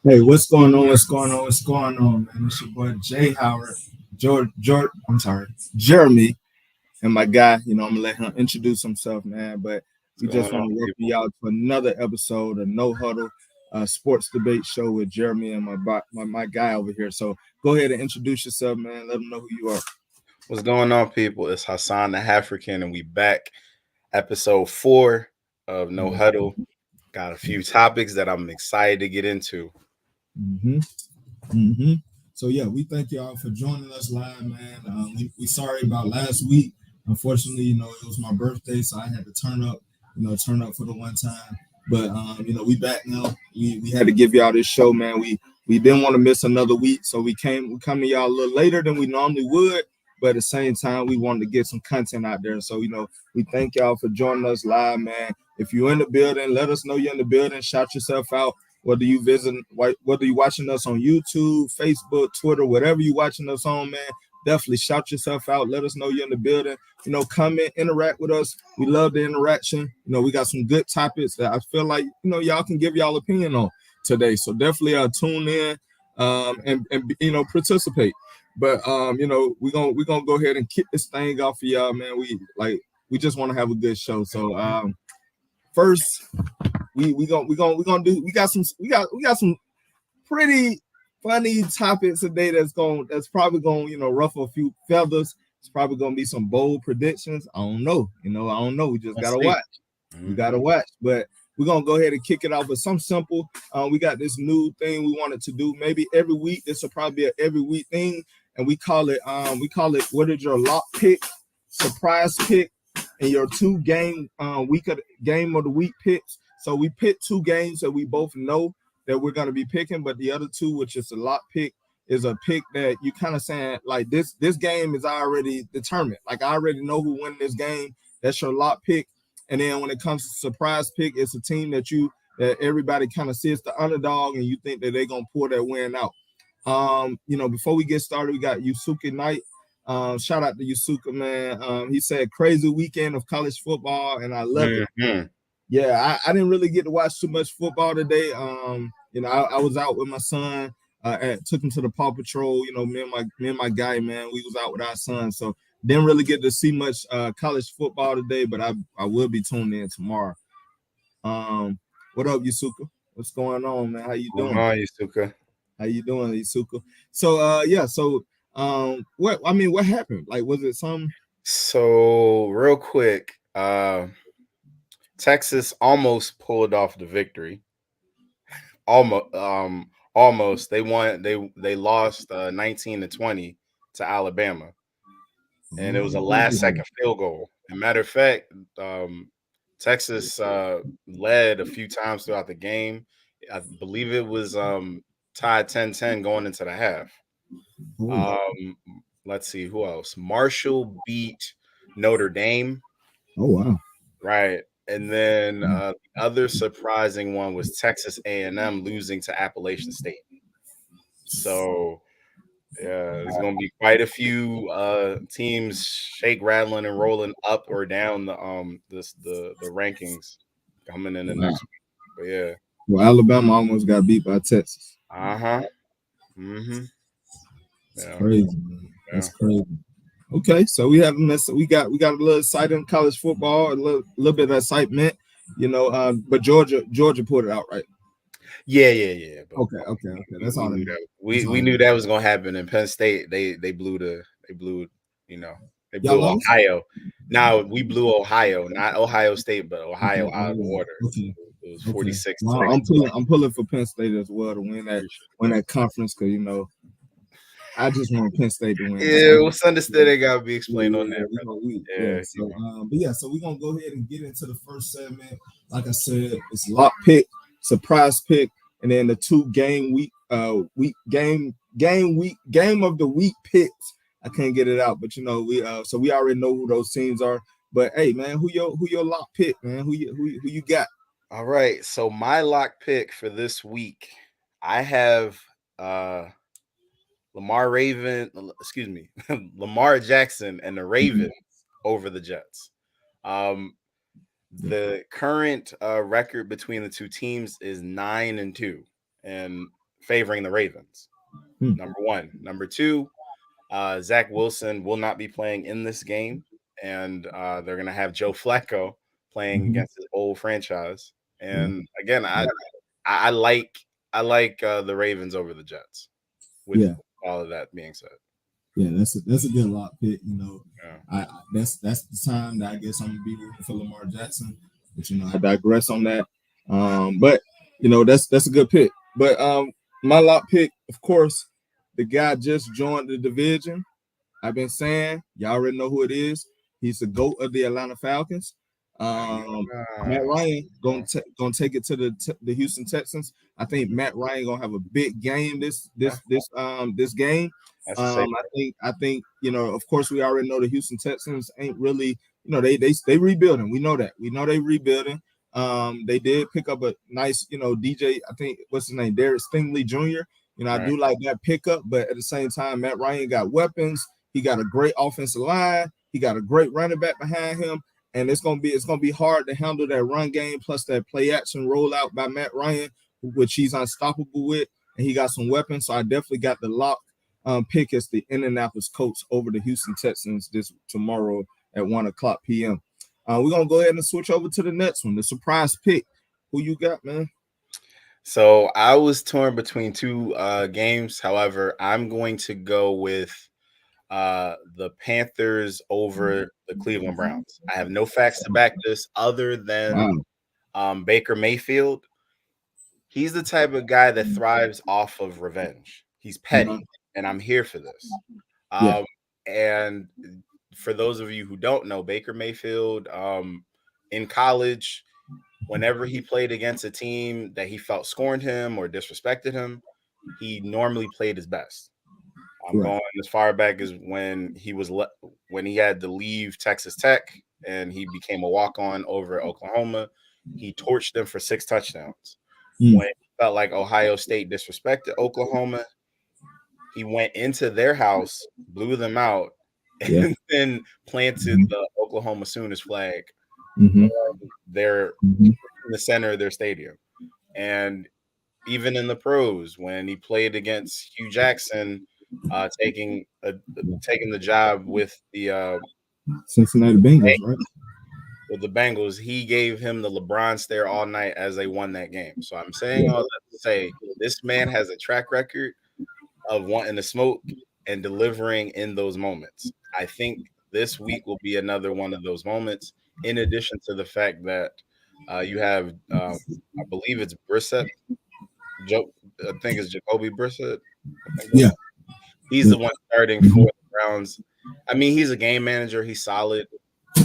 Hey, what's going on? What's going on? What's going on, man? It's your boy Jay Howard, Jeremy, and my guy. I'm gonna let him introduce himself, man. But we What's just going want on, to welcome people? y'all to another episode of No Huddle, sports debate show with Jeremy and my guy over here. So go ahead and introduce yourself, man. Let them know who you are. What's going on, people? It's Hassan the African, and we back. Episode 4 of No Huddle. Got a few topics that I'm excited to get into. Mm-hmm. Mm-hmm. So yeah, we thank y'all for joining us live, man. We sorry about last week. Unfortunately, it was my birthday, so I had to turn up for the one time. But we back now. We had to give y'all this show, man. We didn't want to miss another week, so we come to y'all a little later than we normally would. But at the same time, we wanted to get some content out there. So we thank y'all for joining us live, man. If you're in the building, let us know you're in the building. Shout yourself out. Whether you watching us on YouTube, Facebook, Twitter, whatever you watching us on, man, definitely shout yourself out. Let us know you're in the building. Comment, interact with us. We love the interaction. We got some good topics that I feel like y'all can give y'all opinion on today. So definitely tune in and participate. But we're gonna go ahead and kick this thing off for y'all, man. We just want to have a good show. So first we gonna do we got some pretty funny topics today that's probably gonna ruffle a few feathers. It's probably gonna be some bold predictions. I don't know. I don't know. We just Let's gotta see. watch. We gotta watch. But we're gonna go ahead and kick it off with some simple. We got this new thing we wanted to do. Maybe every week. This will probably be an every week thing, and we call it what is your lock pick, surprise pick, and your two game of the week picks. So we picked two games that we both know that we're going to be picking, but the other two, which is a lock pick, is a pick that you kind of saying like this game is already determined. Like I already know who win this game. That's your lock pick. And then when it comes to surprise pick, it's a team that everybody kind of sees the underdog, and you think that they're gonna pull that win out. Before we get started, we got Yusuke Knight. Shout out to Yusuke, man. He said crazy weekend of college football, and I love it. Mm-hmm. Yeah, I didn't really get to watch too much football today. I was out with my son. And took him to the Paw Patrol. Me and my guy, man, we was out with our son, so didn't really get to see much college football today. But I will be tuned in tomorrow. What up, Yusuka? What's going on, man? How you Going doing? on, Yusuka? How you doing, Yusuka? So what happened? Like, was it some? So, real quick, Texas almost pulled off the victory. Almost. They won. They lost 19-20 to Alabama, and it was a last second field goal. And matter of fact, Texas led a few times throughout the game. I believe it was tied 10-10 going into the half. Um, let's see who else. Marshall beat Notre Dame, Oh wow. right? And then the other surprising one was Texas A&M losing to Appalachian State. So yeah, there's gonna be quite a few teams shake, rattling, and rolling up or down the rankings coming in the Wow. next week. But yeah, Well, Alabama almost got beat by Texas. uh-huh. Mm-hmm. It's Yeah, crazy, man. That's yeah. crazy. Okay, so we got a little exciting college football, a little bit of excitement, but Georgia pulled it out, right? Yeah. But Okay. That's we all that knew matters. that That's all we that knew matters. that was gonna happen. In Penn State, they blew you know they Y'all blew lost? Ohio. Now we blew Ohio, not Ohio State, but Okay, Ohio out of order. okay, It was okay. 46 to Well, 24. I'm pulling for Penn State as well to win that conference because I just want Penn State to win. So Yeah, what's understood, they gotta be explained on that, we brother. gonna we yeah. Yeah, So so we're gonna go ahead and get into the first segment. Like I said, it's lock pick, surprise pick, and then the two game of the week picks. I can't get it out, but we already know who those teams are. But hey, man, who your lock pick, man? Who you got? all right. So my lock pick for this week, I have excuse me, Lamar Jackson and the Ravens over the Jets. Um, The current record between the two teams is 9-2 and favoring the Ravens. Number one. Number two, Zach Wilson will not be playing in this game, and they're going to have Joe Flacco playing against his old franchise. And again, I like the Ravens over the Jets. With all of that being said, that's a good lock pick. That's the time that I guess I'm gonna be rooting for Lamar Jackson. But I digress on that. But that's a good pick. But my lock pick, of course, the guy just joined the division. I've been saying, y'all already know who it is. He's the GOAT of the Atlanta Falcons. Matt Ryan gonna take it to the Houston Texans. I think Matt Ryan gonna have a big game this game. I think of course we already know the Houston Texans ain't really they rebuilding. We know that. We know they rebuilding. They did pick up a nice DJ. I think what's his name, Derek Stingley Jr. I do like that pickup, but at the same time, Matt Ryan got weapons. He got a great offensive line. He got a great running back behind him. And it's gonna be hard to handle that run game plus that play action rollout by Matt Ryan, which he's unstoppable with, and he got some weapons. So I definitely got the lock pick as the Indianapolis Colts over the Houston Texans tomorrow at 1:00 p.m. We're gonna go ahead and switch over to the next one, the surprise pick. Who you got, man? So I was torn between two games. However, I'm going to go with the Panthers over the Cleveland Browns. I have no facts to back this other than Baker Mayfield. He's the type of guy that thrives off of revenge. He's petty, and I'm here for this. And for those of you who don't know, Baker Mayfield in college, whenever he played against a team that he felt scorned him or disrespected him, he normally played his best. I'm going as far back as when he had to leave Texas Tech and he became a walk-on over Oklahoma. He torched them for 6 touchdowns. When it felt like Ohio State disrespected Oklahoma, he went into their house, blew them out, and then planted the Oklahoma Sooners flag in the center of their stadium. And even in the pros, when he played against Hugh Jackson, taking the job with the Cincinnati Bengals, right? With the Bengals, he gave him the LeBron stare all night as they won that game. So I'm saying all that to say this man has a track record of wanting to smoke and delivering in those moments. I think this week will be another one of those moments, in addition to the fact that you have, I believe it's Brissett. I think it's Jacoby Brissett. He's the one starting for the Browns. I mean, he's a game manager. He's solid,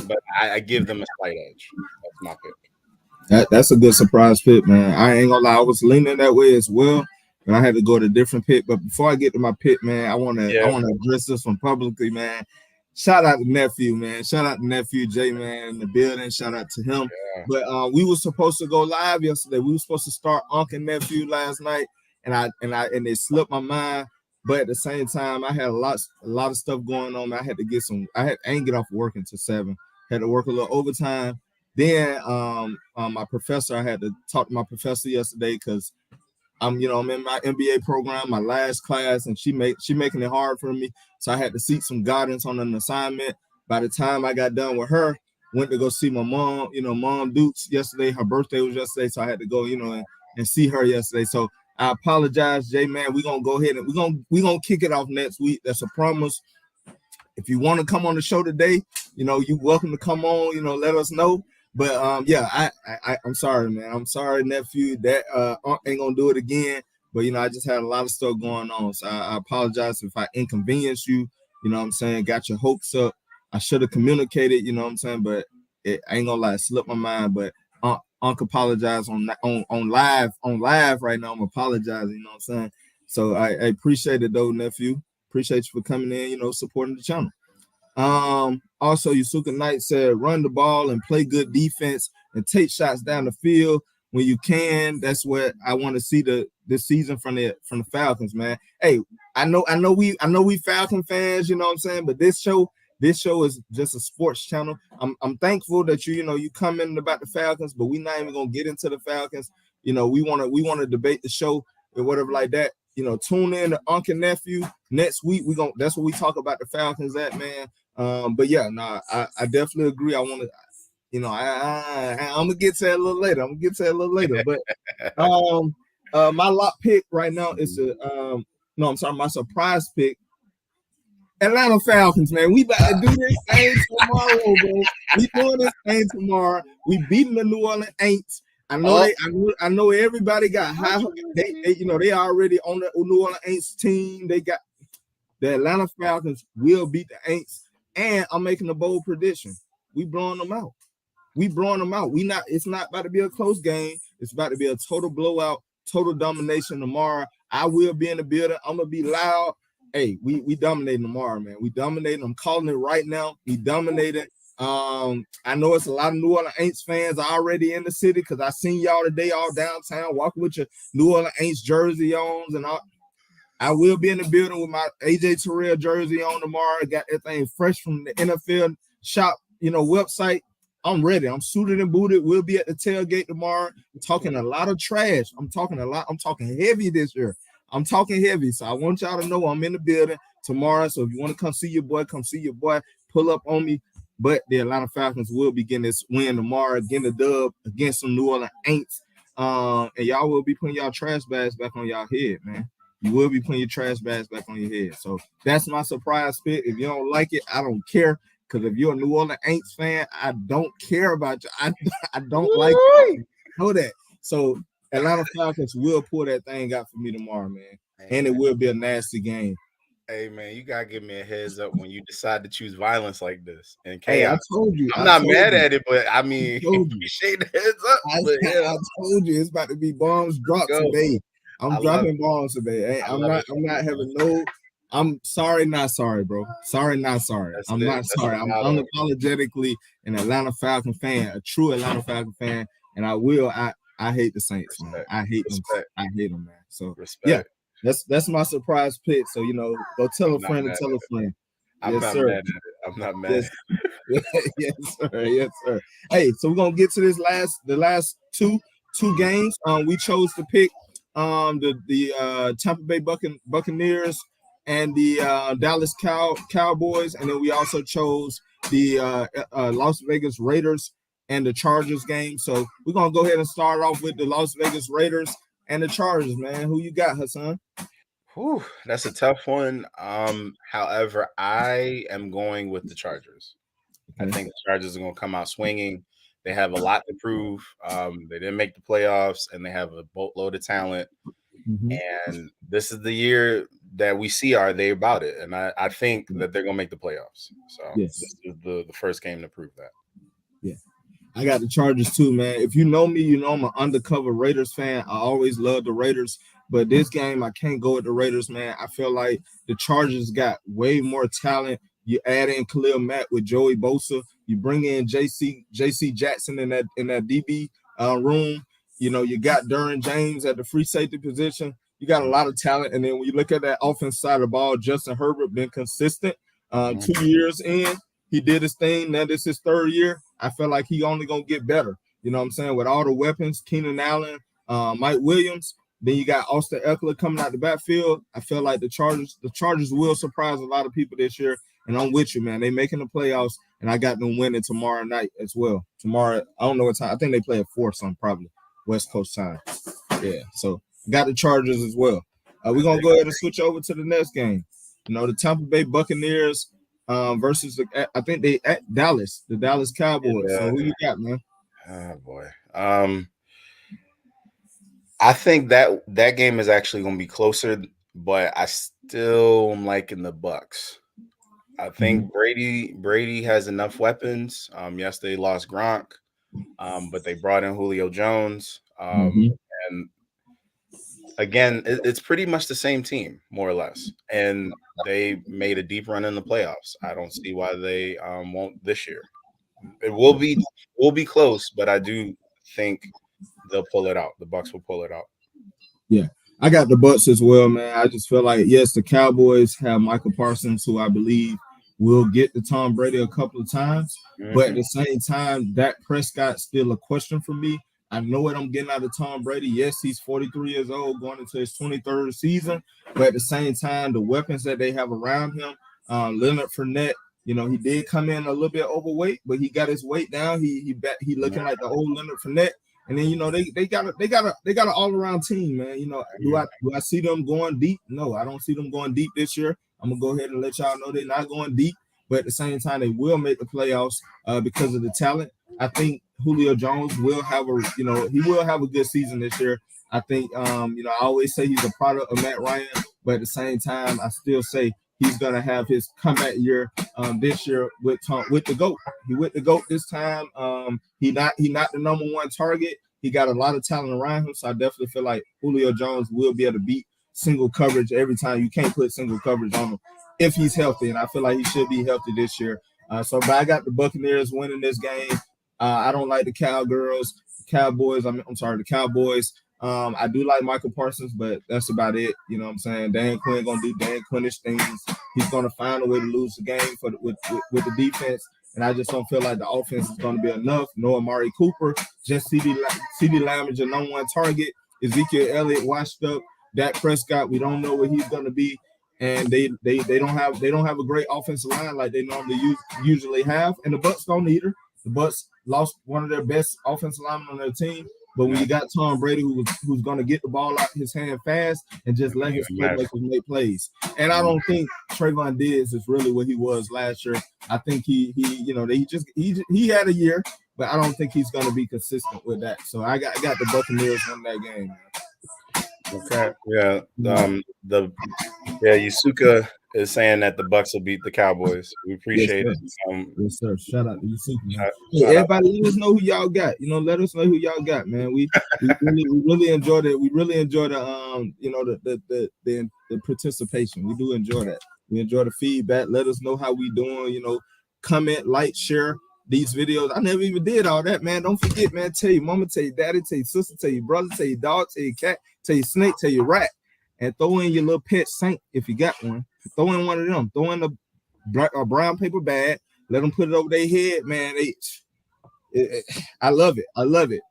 but I give them a slight edge. That's my pick. That's a good surprise pick, man. I ain't gonna lie, I was leaning that way as well, and I had to go to a different pick. But before I get to my pick, man, I want to address this one publicly, man. Shout out to nephew, man. Shout out to nephew Jay, man, in the building. Shout out to him. Yeah. But we were supposed to go live yesterday. We were supposed to start Uncle and Nephew last night, and it slipped my mind. But at the same time, I had a lot of stuff going on. I had to get I ain't get off work until 7. Had to work a little overtime. Then my professor, I had to talk to my professor yesterday because I'm in my MBA program, my last class, and she making it hard for me. So I had to seek some guidance on an assignment. By the time I got done with her, went to go see my mom, Mom Dukes yesterday. Her birthday was yesterday, so I had to go, and see her yesterday. So I apologize, Jay, man. We're gonna go ahead and we're gonna kick it off next week. That's a promise. If you want to come on the show today, you're welcome to come on, let us know. But I'm sorry, man. I'm sorry, nephew. That ain't gonna do it again. But I just had a lot of stuff going on. So I apologize if I inconvenienced you, what I'm saying, got your hopes up. I should have communicated, what I'm saying, but I ain't gonna lie, it slipped my mind. But Uncle apologize on live right now. I'm apologizing, what I'm saying. So I appreciate it though, nephew. Appreciate you for coming in, supporting the channel. Also, Yusuka Knight said, run the ball and play good defense and take shots down the field when you can. That's what I want to see this season from the Falcons, man. Hey, I know we Falcon fans, what I'm saying, but this show This show is just a sports channel. I'm thankful that you come in about the Falcons, but we're not even gonna get into the Falcons. We wanna debate the show or whatever like that. Tune in to Uncle Nephew next week. That's what we talk about the Falcons at, man. But yeah, I definitely agree. I want to, I'm gonna get to that a little later. But my lock pick right now is my surprise pick. Atlanta Falcons, man. We about to do this thing tomorrow, bro. We doing this thing tomorrow. We beating the New Orleans Aints. I know everybody got high. They already on the New Orleans Aints team. They got the Atlanta Falcons will beat the Aints. And I'm making a bold prediction. We blowing them out. It's not about to be a close game. It's about to be a total blowout, total domination tomorrow. I will be in the building. I'm gonna be loud. Hey, we dominating tomorrow, man. We dominating. I'm calling it right now. We dominated. I know it's a lot of New Orleans Aints fans already in the city because I seen y'all today all downtown walking with your New Orleans Aints jersey on and all. I will be in the building with my AJ Terrell jersey on tomorrow. Got that thing fresh from the NFL shop, website. I'm ready. I'm suited and booted. We'll be at the tailgate tomorrow. Talking a lot of trash. I'm talking a lot. I'm talking heavy this year. I'm talking heavy. So I want y'all to know I'm in the building tomorrow. So if you want to come see your boy, come see your boy. Pull up on me. But the Atlanta Falcons will be getting this win tomorrow, getting the dub against some New Orleans Aints. And y'all will be putting y'all trash bags back on y'all head, man. You will be putting your trash bags back on your head. So that's my surprise pick. If you don't like it, I don't care. Because if you're a New Orleans Aints fan, I don't care about you. I don't like it. Know that. So Atlanta Falcons will pull that thing out for me tomorrow, man. And it will be a nasty game. Hey, man, you got to give me a heads up when you decide to choose violence like this. And hey, I told you. I'm not mad at it, but I mean, we shake the heads up. I told you it's about to be bombs dropped today. I'm dropping bombs today. Hey, I'm not having no. I'm sorry, not sorry, bro. Sorry, not sorry. I'm not sorry. I'm unapologetically an Atlanta Falcon fan, a true Atlanta Falcon fan, and I hate the Saints, man. I hate them. I hate them, man. So yeah, that's my surprise pick. So go tell a friend and tell a friend. I'm not mad at it. I'm not mad. Yes, sir. Yes, sir. Hey, so we're gonna get to the last two games. We chose to pick the Tampa Bay Buccaneers and the Dallas Cowboys, and then we also chose the Las Vegas Raiders and the Chargers game. So we're gonna go ahead and start off with the Las Vegas Raiders and the Chargers, man. Who you got, Hassan? Whew, that's a tough one. However, I am going with the Chargers. Okay. I think the Chargers are going to come out swinging. They have a lot to prove. They didn't make the playoffs, and they have a boatload of talent. Mm-hmm. And this is the year that we see are they about it. And I think that they're going to make the playoffs. So this is the first game to prove that. Yeah. I got the Chargers too, man. If you know me, you know I'm an undercover Raiders fan. I always love the Raiders. But this game, I can't go with the Raiders, man. I feel like the Chargers got way more talent. You add in Khalil Mack with Joey Bosa. You bring in JC Jackson in that DB room. You got Derwin James at the free safety position. You got a lot of talent. And then when you look at that offense side of the ball, Justin Herbert been consistent. 2 years in, he did his thing. Now this is his third year. I feel like he only going to get better. You know what I'm saying? With all the weapons, Keenan Allen, Mike Williams. Then you got Austin Eckler coming out the backfield. I feel like the Chargers will surprise a lot of people this year. And I'm with you, man. They making the playoffs, and I got them winning tomorrow night as well. Tomorrow, I don't know what time. I think they play at 4 something, probably West Coast time. Yeah, so got the Chargers as well. We're gonna go ahead and switch over to the next game. The Tampa Bay Buccaneers versus I think they at Dallas, the Dallas Cowboys. So who you got, man? Oh boy. I think that game is actually going to be closer, but I still am liking the Bucs. I think Brady has enough weapons. Yes, they lost Gronk, but they brought in Julio Jones. And again, it's pretty much the same team, more or less. And they made a deep run in the playoffs. I don't see why they won't this year. It will be close, but I do think they'll pull it out. The Bucs will pull it out. Yeah, I got the Bucs as well, man. I just feel like, yes, the Cowboys have Michael Parsons, who I believe will get to Tom Brady a couple of times. But at Mm-hmm. the same time, Dak Prescott's still a question for me. I know what I'm getting out of Tom Brady. Yes, he's 43 years old, going into his 23rd season. But at the same time, the weapons that they have around him, Leonard Fournette, he did come in a little bit overweight, but he got his weight down. He looking like the old Leonard Fournette. And then they got an all around team, man. Do I see them going deep? No, I don't see them going deep this year. I'm gonna go ahead and let y'all know they're not going deep, but at the same time they will make the playoffs because of the talent. I think Julio Jones will have he will have a good season this year. I think I always say he's a product of Matt Ryan, but at the same time I still say he's gonna have his comeback year this year with the GOAT. He with the GOAT this time. He not the number one target. He got a lot of talent around him, so I definitely feel like Julio Jones will be able to beat single coverage every time. You can't put single coverage on him if he's healthy, and I feel like he should be healthy this year. But I got the Buccaneers winning this game. I don't like the Cowboys. I'm sorry, the Cowboys. I do like Michael Parsons, but that's about it. You know what I'm saying? Dan Quinn gonna do Dan Quinnish things. He's gonna find a way to lose the game with the defense. And I just don't feel like the offense is going to be enough. No Amari Cooper, just CD Lamb is your number one target. Ezekiel Elliott washed up. Dak Prescott, we don't know what he's going to be, and they don't have a great offensive line like they normally usually have. And the Bucs don't either. The Bucs lost one of their best offensive linemen on their team. But when you got Tom Brady, who's going to get the ball out his hand fast and just let his playmakers make plays, and I don't think Trayvon Diggs is really what he was last year. I think he had a year, but I don't think he's going to be consistent with that. So I got the Buccaneers win that game. Okay, yeah. Yusuka is saying that the Bucs will beat the Cowboys. We appreciate it. Yes, sir. Shout out to Yusuka. Hey, everybody, let us know who y'all got. Let us know who y'all got, man. We really enjoyed it. We really enjoy the participation. We do enjoy that. We enjoy the feedback. Let us know how we doing. Comment, like, share these videos. I never even did all that, man. Don't forget, man. Tell your mama, tell your daddy, tell your sister, tell your brother, tell your dog, tell your cat, tell your snake, tell your rat, and throw in your little pet saint if you got one. Throw in one of them. Throw in a brown paper bag. Let them put it over their head, man. I love it. I love it.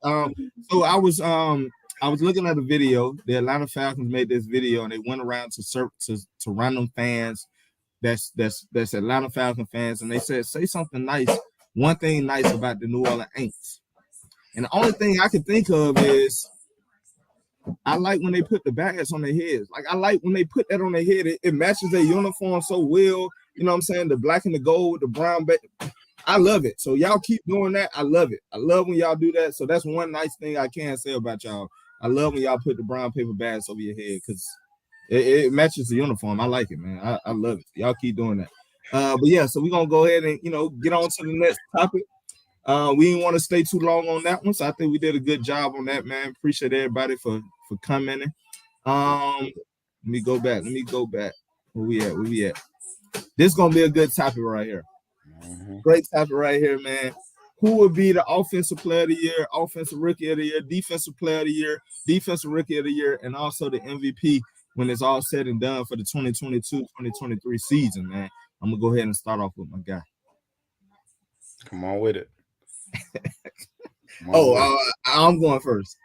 So I was looking at a video. The Atlanta Falcons made this video, and they went around to random fans. That's Atlanta Falcon fans, and they said, say something nice. One thing nice about the New Orleans Aints. And the only thing I can think of is I like when they put the bags on their heads. Like I like when they put that on their head. It matches their uniform so well. You know what I'm saying? The black and the gold, the brown. I love it. So y'all keep doing that. I love it. I love when y'all do that. So that's one nice thing I can say about y'all. I love when y'all put the brown paper bags over your head because it matches the uniform. I like it, man. I love it. Y'all keep doing that. But yeah, so we're gonna go ahead and get on to the next topic. We didn't want to stay too long on that one, so I think we did a good job on that, man. Appreciate everybody for commenting. Let me go back. Where we at? This is gonna be a good topic right here. Great topic right here, man. Who would be the offensive player of the year, offensive rookie of the year, defensive player of the year, defensive rookie of the year, and also the MVP when it's all said and done for the 2022-2023 season, man? I'm gonna go ahead and start off with my guy. Come on with it. I'm going first.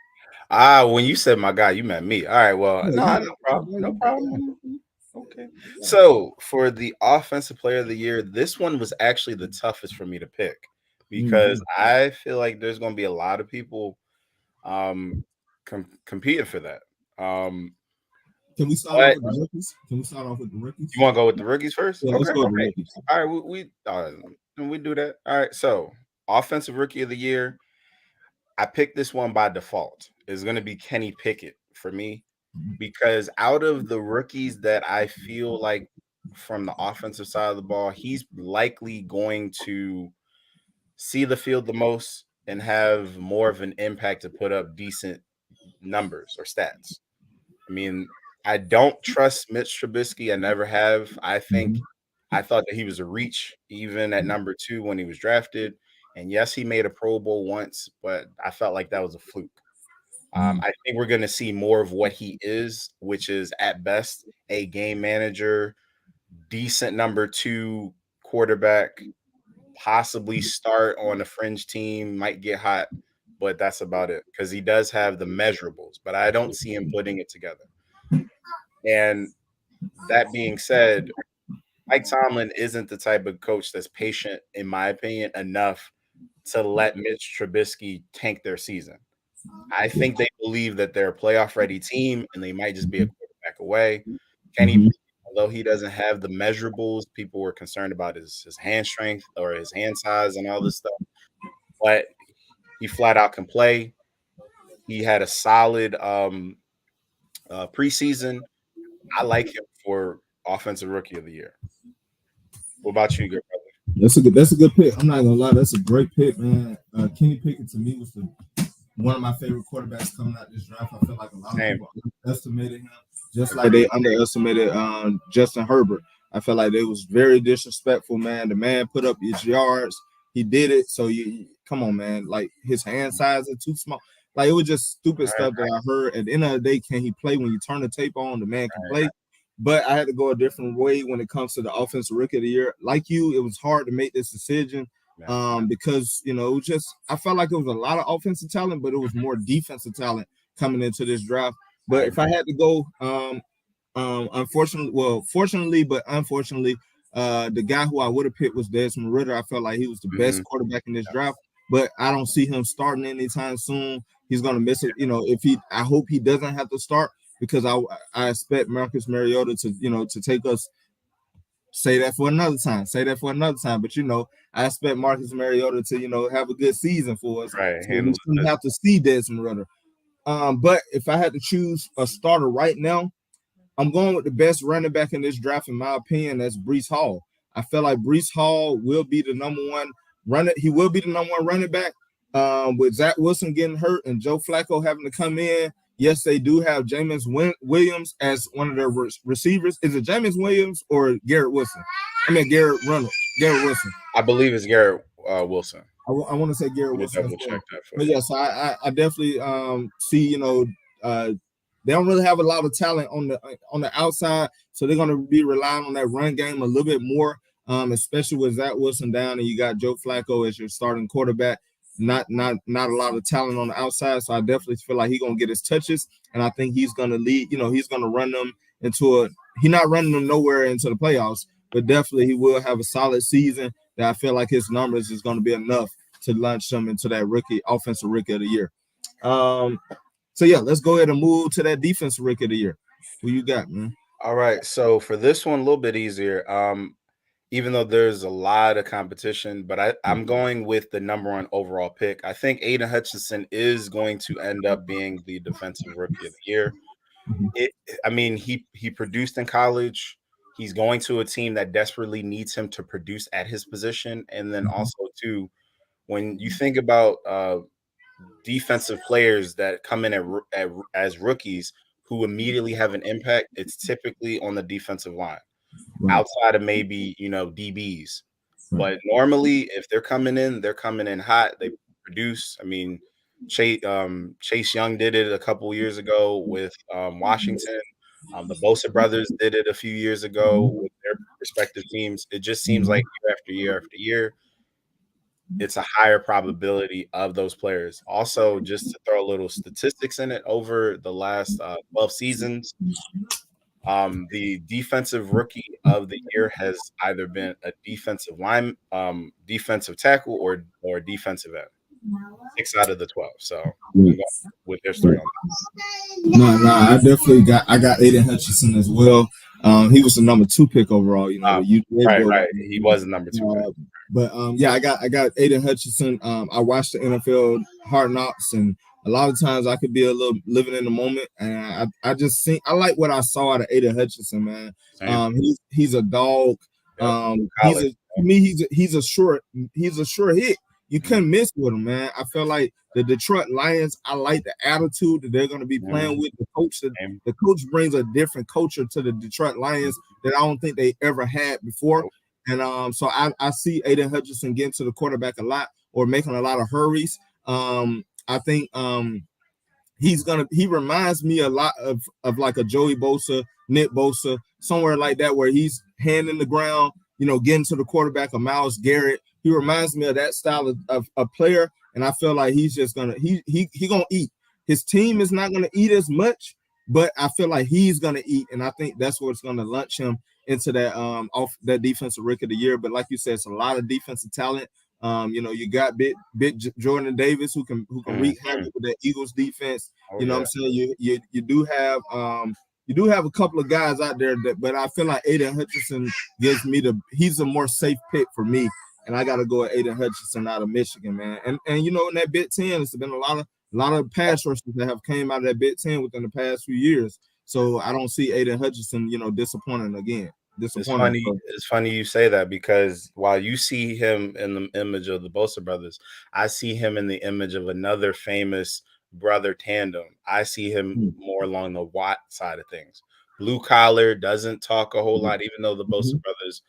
When you said my guy, you meant me. All right, well, no problem. No problem. Okay. So for the offensive player of the year, this one was actually the toughest for me to pick because I feel like there's going to be a lot of people competing for that. Can we start off with the rookies? You want to go with the rookies first? Yeah, let's go with the rookies. All right, we do that. All right, so offensive rookie of the year, I picked this one by default. It's going to be Kenny Pickett for me because out of the rookies that I feel like from the offensive side of the ball, he's likely going to see the field the most and have more of an impact to put up decent numbers or stats. I mean, I don't trust Mitch Trubisky. I never have. I thought that he was a reach even at number 2 when he was drafted. And yes, he made a Pro Bowl once, but I felt like that was a fluke. I think we're going to see more of what he is, which is at best a game manager, decent number 2 quarterback, possibly start on a fringe team, might get hot, but that's about it because he does have the measurables, but I don't see him putting it together. And that being said, Mike Tomlin isn't the type of coach that's patient, in my opinion, enough to let Mitch Trubisky tank their season. I think they believe that they're a playoff ready team and they might just be a quarterback away. Kenny, although he doesn't have the measurables, people were concerned about his hand strength or his hand size and all this stuff. But he flat out can play. He had a solid preseason. I like him for offensive rookie of the year. What about you, good brother? That's a good pick. I'm not gonna lie, that's a great pick, man. Kenny Pickett to me was one of my favorite quarterbacks coming out this draft. I feel like a lot of people underestimated him, just like they underestimated Justin Herbert. I felt like they was very disrespectful, man. The man put up his yards. He did it. So you come on, man. Like his hand size is too small. Like it was just stupid stuff that I heard. At the end of the day, can he play? When you turn the tape on, the man can play. But I had to go a different way when it comes to the offensive rookie of the year. Like you, it was hard to make this decision because, you know, it was just I felt like it was a lot of offensive talent, but it was more defensive talent coming into this draft. But if I had to go, fortunately, but unfortunately, the guy who I would have picked was Desmond Ridder. I felt like he was the best quarterback in this draft, but I don't see him starting anytime soon. He's gonna miss it. You know, I hope he doesn't have to start because I expect Marcus Mariota to, you know, to take us. Say that for another time. But you know, I expect Marcus Mariota to, you know, have a good season for us. Right. So we shouldn't have to see Desmond Ridder. But if I had to choose a starter right now, I'm going with the best running back in this draft, in my opinion. That's Breece Hall. I feel like Breece Hall will be the number one runner. He will be the number one running back. With Zach Wilson getting hurt and Joe Flacco having to come in. Yes, they do have Jameis Williams as one of their receivers. Is it Jameis Williams or Garrett Wilson? I mean, Garrett Wilson. I believe it's Garrett Wilson. I want to say Garrett Wilson. Double check that for but yeah, so I definitely see, you know, they don't really have a lot of talent on the outside, so they're going to be relying on that run game a little bit more, especially with Zach Wilson down and you got Joe Flacco as your starting quarterback. Not a lot of talent on the outside, so I definitely feel like he's gonna get his touches, and I think he's gonna lead. You know, he's gonna run them into he's not running them nowhere into the playoffs, but definitely he will have a solid season. That I feel like his numbers is gonna be enough to launch him into that offensive rookie of the year. So yeah, let's go ahead and move to that defensive rookie of the year. Who you got, man? All right, so for this one, a little bit easier. Even though there's a lot of competition, but I'm going with the number one overall pick. I think Aiden Hutchinson is going to end up being the defensive rookie of the year. He produced in college. He's going to a team that desperately needs him to produce at his position. And then also, too, when you think about defensive players that come in as rookies who immediately have an impact, it's typically on the defensive line. Outside of maybe, you know, DBs. But normally if they're coming in hot, they produce. I mean, Chase Young did it a couple years ago with Washington. The Bosa brothers did it a few years ago with their respective teams. It just seems like year after year after year, it's a higher probability of those players. Also, just to throw a little statistics in it, over the last 12 seasons, the defensive rookie of the year has either been a defensive defensive tackle, or defensive end. 6 out of the 12. So with their story on that. No, I definitely got Aiden Hutchinson as well. He was the number 2 pick overall. You know, right. He was the number 2 pick. But yeah, I got Aiden Hutchinson. I watched the NFL Hard Knocks, and a lot of times I could be a little living in the moment, and I just think I like what I saw out of Aiden Hutchinson, man. He's a dog. He's a sure hit. You couldn't miss with him, man. I feel like the Detroit Lions, I like the attitude that they're going to be playing with. The coach brings a different culture to the Detroit Lions that I don't think they ever had before. And so I see Aiden Hutchinson getting to the quarterback a lot, or making a lot of hurries. I think he reminds me a lot of like a Joey Bosa, Nick Bosa, somewhere like that, where he's hand in the ground, getting to the quarterback, a Myles Garrett. He reminds me of that style of player, and I feel like he's just gonna he gonna eat. His team is not gonna eat as much, but I feel like he's gonna eat, and I think that's what's gonna launch him into that off that defensive rookie of the year. But like you said, it's a lot of defensive talent. You got big Jordan Davis who can wreak havoc with that Eagles defense. Oh You know what yeah. I'm saying? You do have a couple of guys out there but I feel like Aiden Hutchinson he's a more safe pick for me. And I gotta go with Aiden Hutchinson out of Michigan, man. And in that Big Ten, there's been a lot of pass rushers that have came out of that Big Ten within the past few years. So I don't see Aiden Hutchinson, disappointing again. It's Disappointing. funny. It's funny you say that because while you see him in the image of the Bosa brothers, I see him in the image of another famous brother tandem. I see him more along the Watt side of things. Blue collar, doesn't talk a whole lot, even though the Bosa brothers,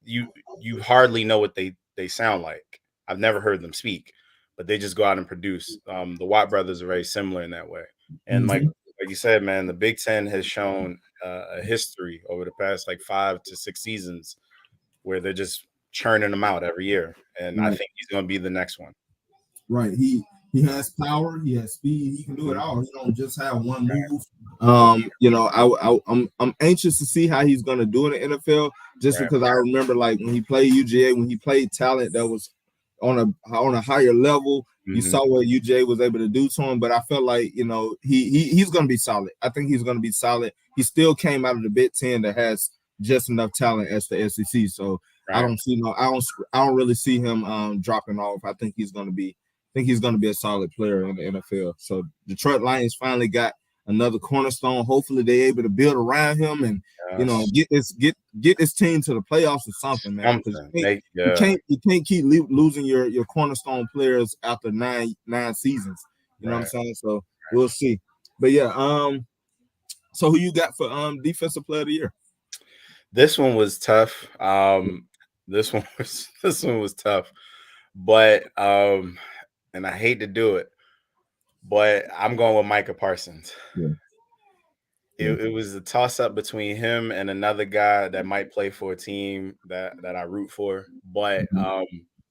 you hardly know what they sound like. I've never heard them speak, but they just go out and produce. The Watt brothers are very similar in that way, and like you said, man, the Big Ten has shown a history over the past like 5 to 6 seasons where they're just churning them out every year, and I think he's going to be the next one. Right. He has power. He has speed. He can do it all. He don't just have one move. I'm anxious to see how he's gonna do in the NFL. Just because I remember like when he played UGA, when he played talent that was on a higher level, you saw what UGA was able to do to him. But I felt like he's gonna be solid. I think he's gonna be solid. He still came out of the Big Ten that has just enough talent as the SEC. So I don't really see him dropping off. I think he's gonna be a solid player in the NFL. So Detroit Lions finally got another cornerstone. Hopefully they're able to build around him and get this team to the playoffs or something, man. You can't keep losing your cornerstone players after nine seasons. You know what I'm saying? So we'll see. But yeah, so who you got for defensive player of the year? This one was tough. This one was tough. But and I hate to do it, but I'm going with Micah Parsons. Yeah. It was a toss up between him and another guy that might play for a team that I root for. But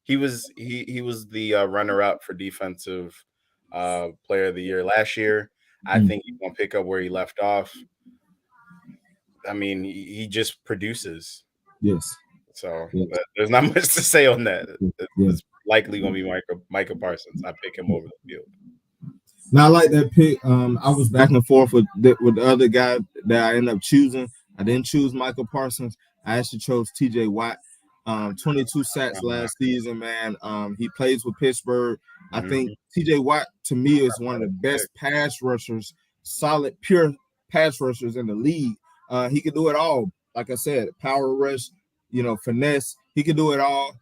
he was the runner up for defensive player of the year last year. I think he's gonna pick up where he left off. I mean, he just produces. Yes. So there's not much to say on that. It's likely going to be Micah Parsons. I pick him over the field. Now I like that pick. I was back and forth with the other guy that I ended up choosing. I didn't choose Michael Parsons. I actually chose T.J. Watt. 22 sacks last season, man. He plays with Pittsburgh. I think T.J. Watt to me is one of the best pass rushers, solid pure pass rushers in the league. He can do it all. Like I said, power rush, finesse. He can do it all.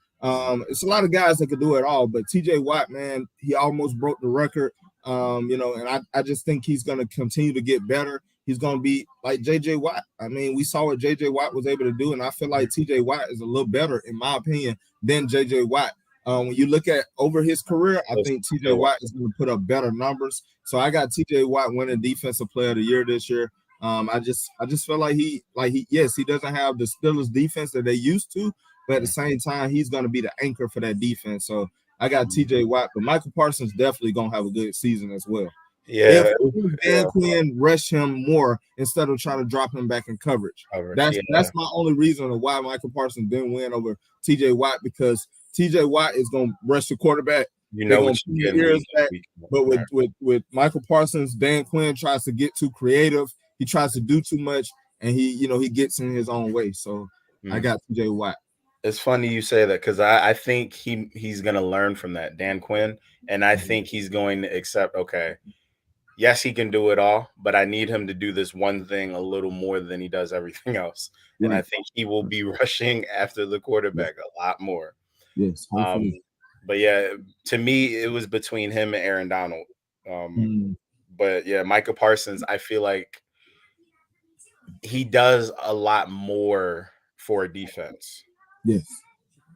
It's a lot of guys that could do it all, but T.J. Watt, man, he almost broke the record. And I just think he's going to continue to get better. He's going to be like J.J. Watt. I mean, we saw what J.J. Watt was able to do, and I feel like T.J. Watt is a little better, in my opinion, than J.J. Watt. When you look at over his career, I think T.J. Watt is going to put up better numbers. So I got T.J. Watt winning Defensive Player of the Year this year. I just feel like he doesn't have the Steelers defense that they used to, but at the same time, he's going to be the anchor for that defense. So I got T.J. Watt, but Michael Parsons definitely going to have a good season as well. Yeah. If Dan Quinn rush him more instead of trying to drop him back in coverage. That's my only reason of why Michael Parsons didn't win over T.J. Watt, because T.J. Watt is going to rush the quarterback. They're going to pull your ears back. But with Michael Parsons, Dan Quinn tries to get too creative. He tries to do too much, and he gets in his own way. So I got T.J. Watt. It's funny you say that, because I think he's going to learn from that, Dan Quinn, and I think he's going to accept, okay, yes, he can do it all, but I need him to do this one thing a little more than he does everything else. And I think he will be rushing after the quarterback a lot more. Yes. But yeah, to me, it was between him and Aaron Donald. But yeah, Micah Parsons, I feel like he does a lot more for defense. Yes.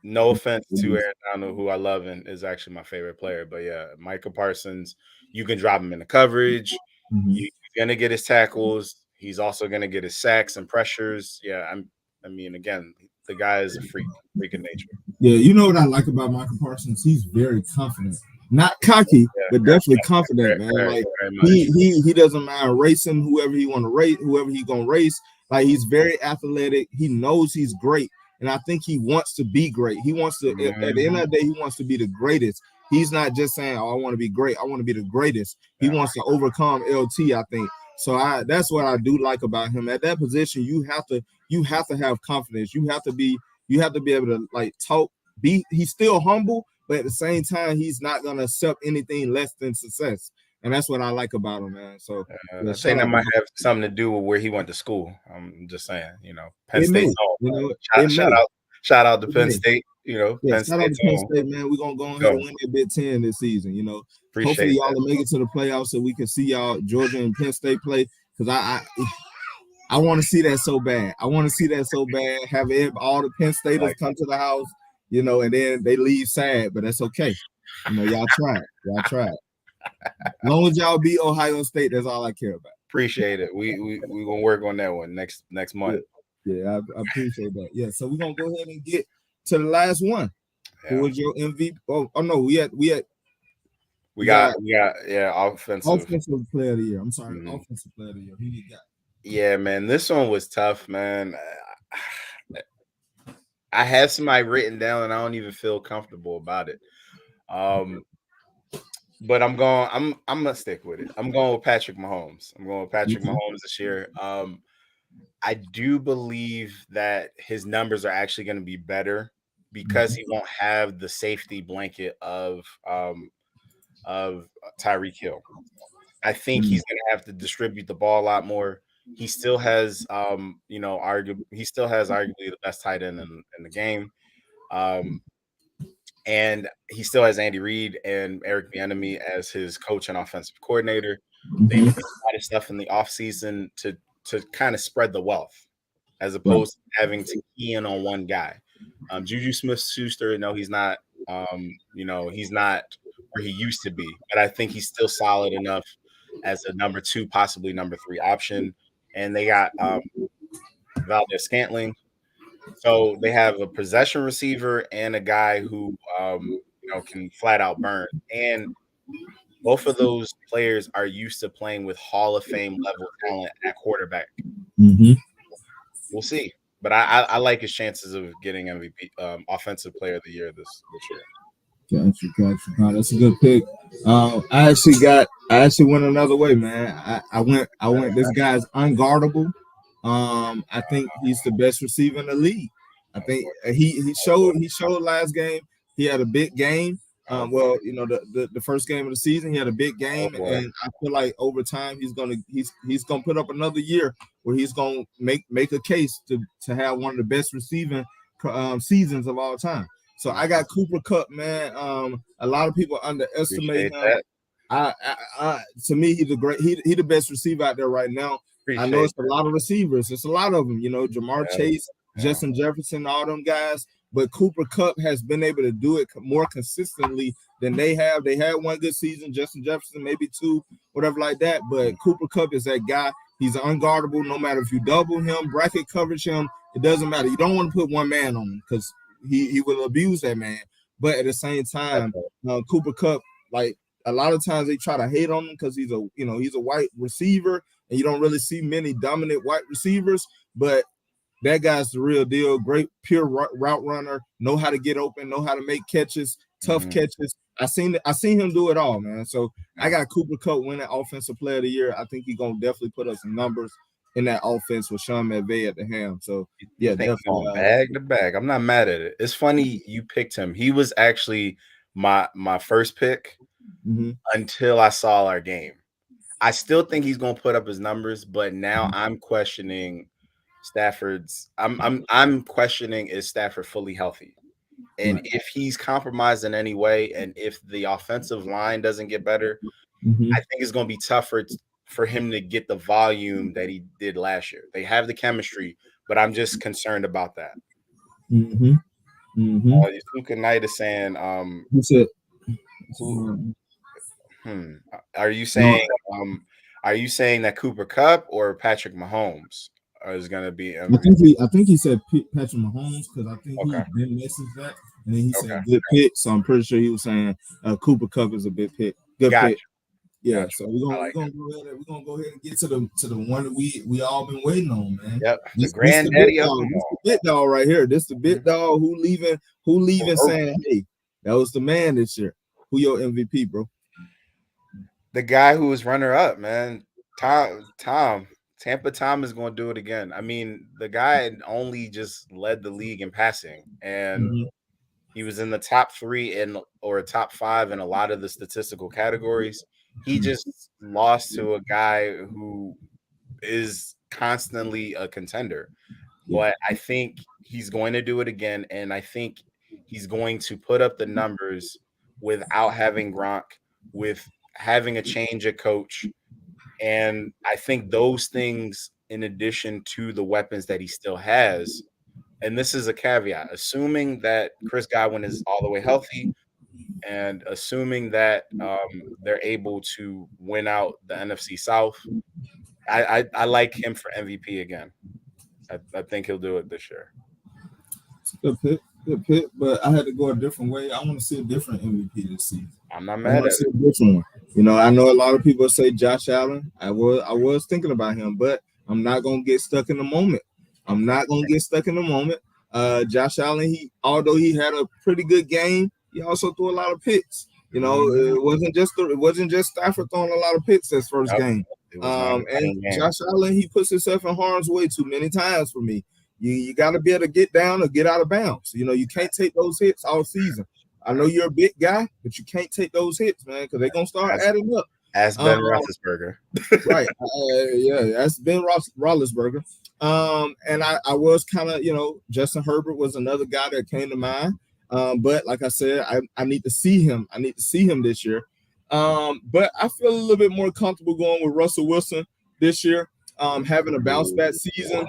No offense to Aaron Donald, who I love and is actually my favorite player. But yeah, Micah Parsons, you can drop him in the coverage. He's going to get his tackles. He's also going to get his sacks and pressures. Yeah, I mean, again, the guy is a freak of nature. Yeah, you know what I like about Michael Parsons? He's very confident, not cocky, Yeah, but definitely confident, man. very, Like very much. he doesn't mind racing whoever he want to race, whoever he gonna race. Like he's very athletic. He knows he's great, and I think he wants to be great. He wants to. At the end of the day, he wants to be the greatest. He's not just saying, "Oh, I want to be great. I want to be the greatest." He wants to overcome LT. I think so. That's what I do like about him. At that position, you have to have confidence. You have to be able to like talk. He's still humble, but at the same time, he's not gonna accept anything less than success. And that's what I like about him, man. So I think that might have something to do with where he went to school. I'm just saying, Penn State's home. Shout out to Penn State. Penn shout out to State's Penn home. State, man. We're gonna go ahead and win that Big Ten this season. Hopefully y'all will make it to the playoffs so we can see y'all Georgia and Penn State play. Because I want to see that so bad. I want to see that so bad. Have all the Penn Staters come to the house, and then they leave sad, but that's okay. Y'all tried. Y'all tried. As long as y'all beat Ohio State, that's all I care about. Appreciate it. We gonna work on that one next month. Yeah, I appreciate that. Yeah, so we're gonna go ahead and get to the last one. Yeah. Who was your MVP? Oh no, we got offensive player of the year. I'm sorry, offensive player of the year. Who you got? Yeah, man, this one was tough, man. I have somebody written down, and I don't even feel comfortable about it. But I'm gonna stick with it. I'm going with Patrick Mahomes. Mahomes this year. I do believe that his numbers are actually going to be better because he won't have the safety blanket of Tyreek Hill. I think he's going to have to distribute the ball a lot more. He still has, arguably the best tight end in the game. And he still has Andy Reid and Eric Bieniemy as his coach and offensive coordinator. They did a lot of stuff in the offseason to kind of spread the wealth as opposed to having to key in on one guy. Juju Smith-Schuster, no, he's not, he's not where he used to be, but I think he's still solid enough as a number 2, possibly number 3 option. And they got Valdez-Scantling. So they have a possession receiver and a guy who, can flat out burn. And both of those players are used to playing with Hall of Fame level talent at quarterback. We'll see. But I like his chances of getting MVP, offensive player of the year this year. Gotcha. That's a good pick. I actually went another way, man. I went. This guy's unguardable. I think he's the best receiver in the league. I think he showed last game. He had a big game. The first game of the season, he had a big game, and I feel like over time he's gonna put up another year where he's gonna make a case to have one of the best receiving seasons of all time. So I got Cooper Kupp, man. A lot of people underestimate him. To me, he's the best receiver out there right now. I know it's a lot of receivers. It's a lot of them, Jamar Chase, Justin Jefferson, all them guys. But Cooper Kupp has been able to do it more consistently than they have. They had one good season, Justin Jefferson, maybe 2, whatever like that. But Cooper Kupp is that guy. He's unguardable. No matter if you double him, bracket coverage him, it doesn't matter. You don't want to put one man on him because he will abuse that man. But at the same time, Cooper Kupp, like a lot of times they try to hate on him because he's a white receiver, and you don't really see many dominant white receivers. But that guy's the real deal. Great pure route runner. Know how to get open. Know how to make catches. Tough catches. I seen him do it all, man. So I got Cooper Kupp winning Offensive Player of the Year. I think he's gonna definitely put up some numbers in that offense with Sean McVay at the helm. So yeah, definitely bag to bag. I'm not mad at it. It's funny you picked him. He was actually my first pick until I saw our game. I still think he's gonna put up his numbers, but now I'm questioning Stafford's. I'm questioning, is Stafford fully healthy? And if he's compromised in any way, and if the offensive line doesn't get better, I think it's going to be tougher for him to get the volume that he did last year. They have the chemistry, but I'm just concerned about that. Luka Knight is saying, Are you saying that Cooper Kupp or Patrick Mahomes? is going to be I MVP? think he said Patrick Mahomes because I think he Okay. been messaged that, and then he Okay. said good pick. So I'm pretty sure he was saying Cooper Cup is a good pick. Good Gotcha. pick. Yeah. Gotcha. So I like it. we're gonna go ahead and get to the one that we all been waiting on, man. Yep. The This the big granddaddy of dog. them This the all. big dog right here. This the big dog who leaving Oh, saying, hey, that was the man this year. Who your MVP, bro? the guy who was runner up, man. Tampa Tom is going to do it again. I mean, the guy only just led the league in passing, and Mhm. he was in the top 3 or top 5 in a lot of the statistical categories. He just lost to a guy who is constantly a contender. Yeah. But I think he's going to do it again, and I think he's going to put up the numbers without having Gronk, with having a change of coach. And I think those things, in addition to the weapons that he still has, and this is a caveat, assuming that Chris Godwin is all the way healthy and assuming that they're able to win out the NFC South, I like him for MVP again. I think he'll do it this year. It's a good pick, but I had to go a different way. I want to see a different MVP this season. I'm not I mad want to at see it. a different one. You know, I know a lot of people say Josh Allen. I was thinking about him, but I'm not gonna get stuck in the moment. I'm not gonna get stuck in the moment. Josh Allen, although he had a pretty good game, he also threw a lot of picks. You know, Mhm. it wasn't just Stafford throwing a lot of picks this first Yep. game. It was not a And running game. Josh Allen, he puts himself in harm's way too many times for me. You got to be able to get down or get out of bounds. You know, you can't take those hits all season. I know you're a big guy, but you can't take those hits, man, because they're gonna start adding up. As Ben Roethlisberger. Right. Yeah, that's Ben Roethlisberger. And I was kind of, Justin Herbert was another guy that came to mind. But like I said, I need to see him. I need to see him this year. But I feel a little bit more comfortable going with Russell Wilson this year. Having a bounce back season.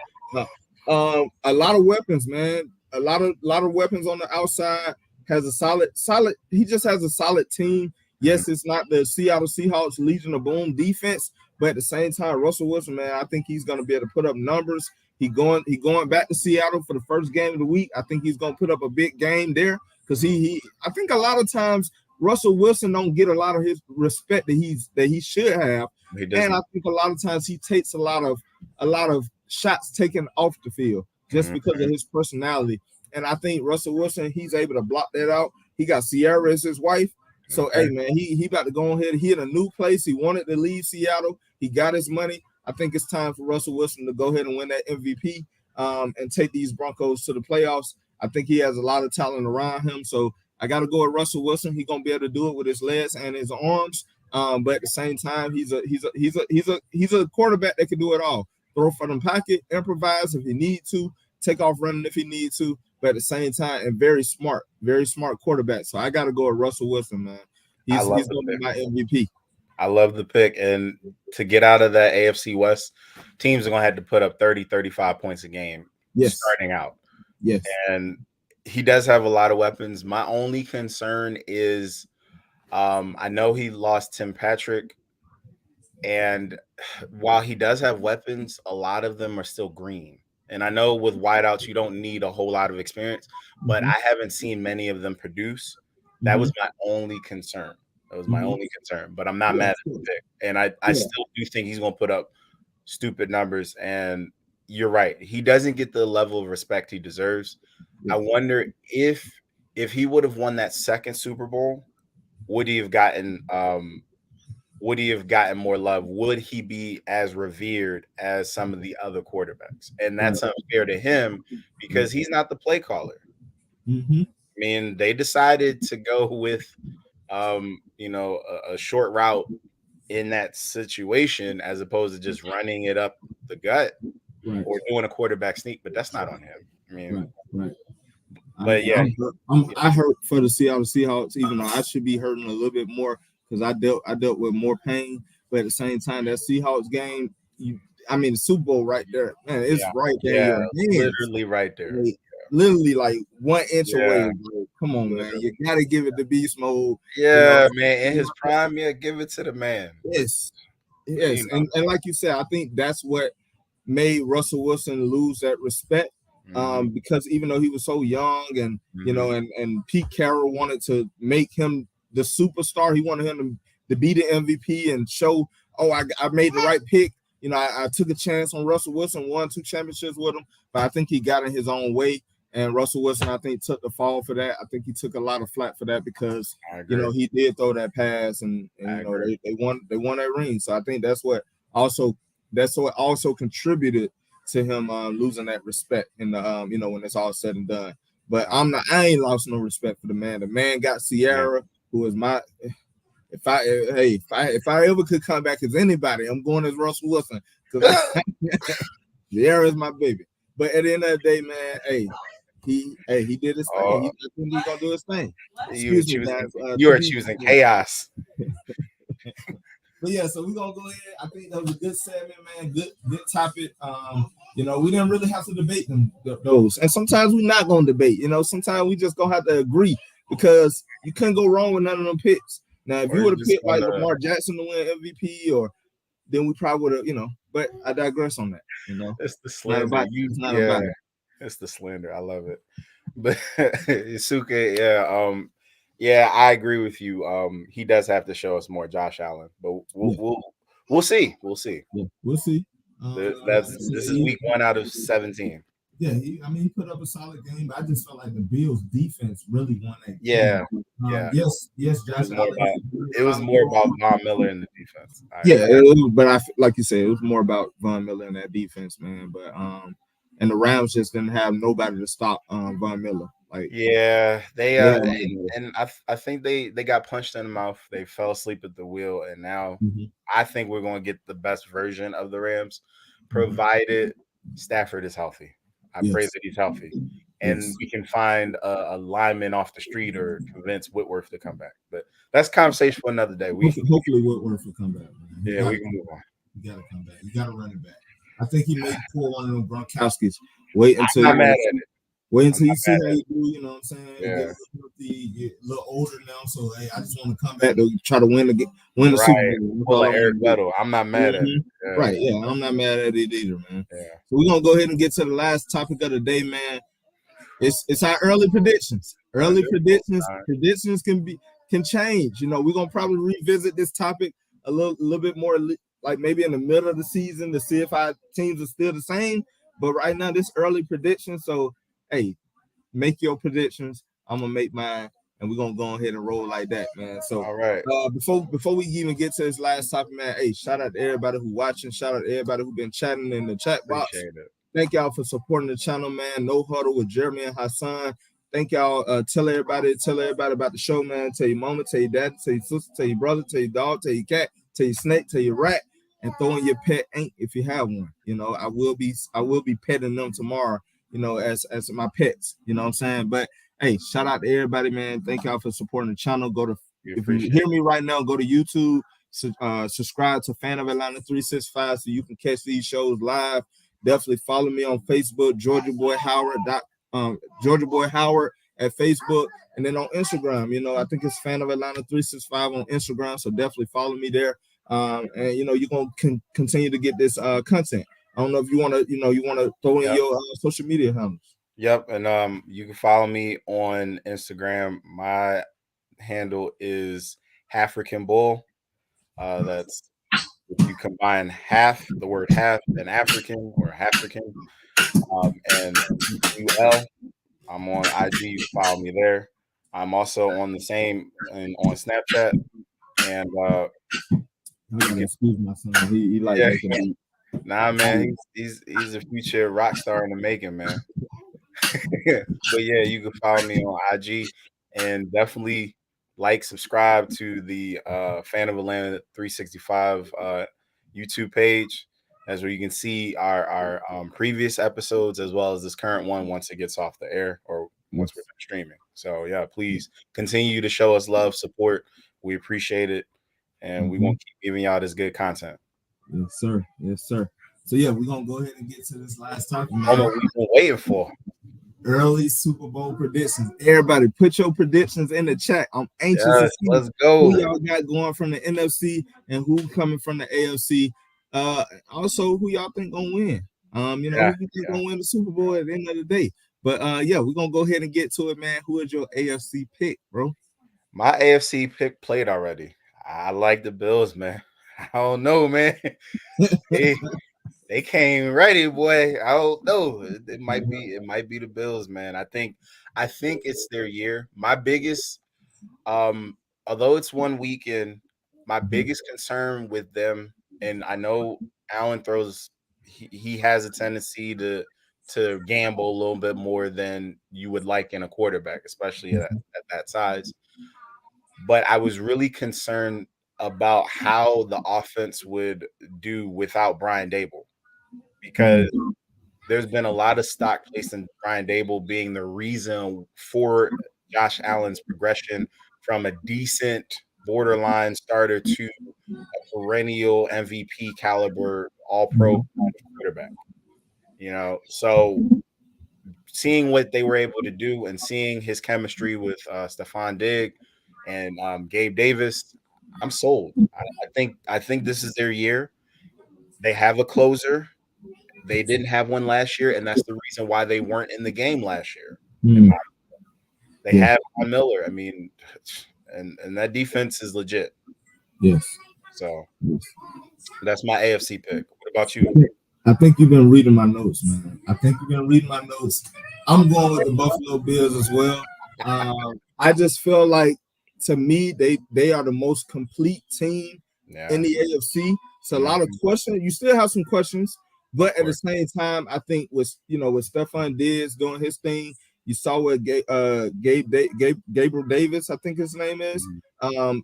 A lot of weapons, man. A lot of weapons on the outside. Has a solid. He just has a solid team. Yes, it's not the Seattle Seahawks Legion of Boom defense, but at the same time, Russell Wilson, man, I think he's going to be able to put up numbers. He going back to Seattle for the first game of the week. I think he's going to put up a big game there because I think a lot of times Russell Wilson don't get a lot of his respect that he should have, and I think a lot of times he takes a lot of shots taken off the field just because of his personality. And I think Russell Wilson, he's able to block that out. He got Sierra as his wife. So, hey, man, he about to go ahead. He in a new place. He wanted to leave Seattle. He got his money. I think it's time for Russell Wilson to go ahead and win that MVP and take these Broncos to the playoffs. I think he has a lot of talent around him. So I got to go with Russell Wilson. He's going to be able to do it with his legs and his arms. But at the same time, he's a quarterback that can do it all. Throw from the pocket, improvise if he need to, take off running if he needs to. But at the same time, and very smart quarterback. So I got to go with Russell Wilson, man. He's going to be my MVP. I love the pick. And to get out of that AFC West, teams are going to have to put up 30, 35 points a game starting out. Yes. And he does have a lot of weapons. My only concern is I know he lost Tim Patrick. And while he does have weapons, a lot of them are still green. And I know with wideouts, you don't need a whole lot of experience, but I haven't seen many of them produce. That was my only concern. But I'm not mad at the pick. And I still do think he's going to put up stupid numbers. And you're right. He doesn't get the level of respect he deserves. I wonder if he would have won that second Super Bowl, would he have gotten more love? Would he be as revered as some of the other quarterbacks? And that's unfair to him because he's not the play caller. I mean, they decided to go with, a short route in that situation as opposed to just running it up the gut or doing a quarterback sneak. But that's not on him. I mean, but yeah, I hurt for the Seattle Seahawks, even though I should be hurting a little bit more because I dealt with more pain. But at the same time, that Seahawks game, the Super Bowl right there, man, it's right there in your hands. Literally right there. Literally like 1 inch away, bro. Come on, man. You gotta give it the beast mode. Yeah, man. In his prime, give it to the man. Yes. And like you said, I think that's what made Russell Wilson lose that respect. Because even though he was so young, and and Pete Carroll wanted to make him the superstar, he wanted him to be the MVP and show, oh, I made the right pick. I took a chance on Russell Wilson, won 2 championships with him, but I think he got in his own way. And Russell Wilson, I think, took the fall for that. I think he took a lot of flack for that because he did throw that pass, and they won that ring. So I think that's what also contributed to him losing that respect in the when it's all said and done. But I ain't lost no respect for the man. The man got Sierra, who is my. If I ever could come back as anybody, I'm going as Russell Wilson, because Sierra is my baby. But at the end of the day, man, he did his thing. I think he's gonna do his thing. You are choosing chaos. But yeah, so we're gonna go ahead. I think that was a good segment, man. Good topic. We didn't really have to debate those. And sometimes we're not gonna debate, sometimes we just gonna have to agree, because you couldn't go wrong with none of them picks. Now, if you would have picked like Lamar Jackson to win MVP, then we probably would have, but I digress on that, It's the slander. It's the slander. I love it. But Suka, I agree with you. He does have to show us more Josh Allen, but we'll see. We'll see. Yeah, we'll see. This is week 1 out of 17. Yeah, he put up a solid game, but I just felt like the Bills' defense really won that game. Yeah. Yes, Josh Allen. It was more about Von Miller and the defense. But like you said, it was more about Von Miller and that defense, man. But and the Rams just didn't have nobody to stop Von Miller. I think they got punched in the mouth. They fell asleep at the wheel, and now I think we're going to get the best version of the Rams, provided Stafford is healthy. I pray that he's healthy, and we can find a lineman off the street or convince Whitworth to come back. But that's conversation for another day. Hopefully Whitworth will come back, man. We can move on. You got to come back. You got to run it back. I think he may pull one of them Gronkowski's. Wait until you see how you do. You know what I'm saying? Yeah. Get a little older now, so hey, I just want to come back to try to win the Super Bowl. Pull Eric Weddle. I'm not mad at it. Yeah. Right? Yeah, I'm not mad at it either, man. Yeah. So we're gonna go ahead and get to the last topic of the day, man. It's our early predictions. Predictions can change. We're gonna probably revisit this topic a little bit more, like maybe in the middle of the season, to see if our teams are still the same. But right now, this early prediction. So, hey, make your predictions. I'm gonna make mine, and we're gonna go ahead and roll like that, man. So, all right. Before we even get to this last topic, man, hey, shout out to everybody who watching. Shout out to everybody who been chatting in the chat box. Appreciate it. Thank y'all for supporting the channel, man. No Huddle with Jeremy and Hassan. Thank y'all. Tell everybody about the show, man. Tell your mama, tell your dad, tell your sister, tell your brother, tell your dog, tell your cat, tell your snake, tell your rat, and throw in your pet ink if you have one. I will be petting them tomorrow, as my pets. You know what I'm saying? But hey, shout out to everybody, man. Thank y'all for supporting the channel. If you hear me right now, go to YouTube, subscribe to Fan of Atlanta 365 so you can catch these shows live. Definitely follow me on Facebook, Georgia Boy Howard at Facebook, and then on Instagram, I think it's Fan of Atlanta 365 on Instagram. So definitely follow me there. And you're gonna continue to get this content. I don't know if you want to throw in your social media handles. Yep, and you can follow me on Instagram. My handle is African Bull. That's if you combine the word half, and African or African, and UL. I'm on IG. You can follow me there. I'm also on the same and on Snapchat. And excuse my son. He like nah, man. He's a future rock star in the making, man. But yeah, you can follow me on IG and definitely subscribe to the Fan of Atlanta 365 YouTube page. That's where you can see our previous episodes as well as this current one once it gets off the air or once we're streaming. So yeah, please continue to show us love, support. We appreciate it, and we're gonna keep giving y'all this good content. Yes, sir. So yeah, we're gonna go ahead and get to this last topic. What we've been waiting for. Early Super Bowl predictions. Everybody, put your predictions in the chat. I'm anxious to see let's go. Who y'all got going from the NFC and who coming from the AFC. Also, who y'all think gonna win? Yeah, Who think yeah. gonna win the Super Bowl at the end of the day? But yeah, we're gonna go ahead and get to it, man. Who is your AFC pick, bro? My AFC pick played already. I like the Bills, man. I don't know, man. They they came ready, boy. I don't know. It might be the Bills, man. I think it's their year. My biggest although it's one weekend, my Mhm, biggest concern with them, and I know Allen throws he has a tendency to gamble a little bit more than you would like in a quarterback, especially at, mhm, at that size. But I was really concerned about how the offense would do without Brian Dable because mhm, there's been a lot of stock placed in Brian Dable being the reason for Josh Allen's progression from a decent borderline starter to a perennial MVP caliber all pro mhm, quarterback. So seeing what they were able to do and seeing his chemistry with Stephon Digg and Gabe Davis, I'm sold. I think this is their year. They have a closer. They didn't have one last year, and that's the reason why they weren't in the game last year. mhm. They Yes, have Von Miller. I mean, and that defense is legit. yes, So yes. that's my AFC pick. What about you? I think you've been reading my notes, man. I think you've been reading my notes. I'm going with the Buffalo Bills as well. I just feel like to me they are the most complete team in Yeah, the AFC. It's a lot of mhm, questions. You still have some questions, of but at the course. same time, I think with Stephon Diggs doing his thing, you saw what Gabriel Davis, I think his name is. Mhm.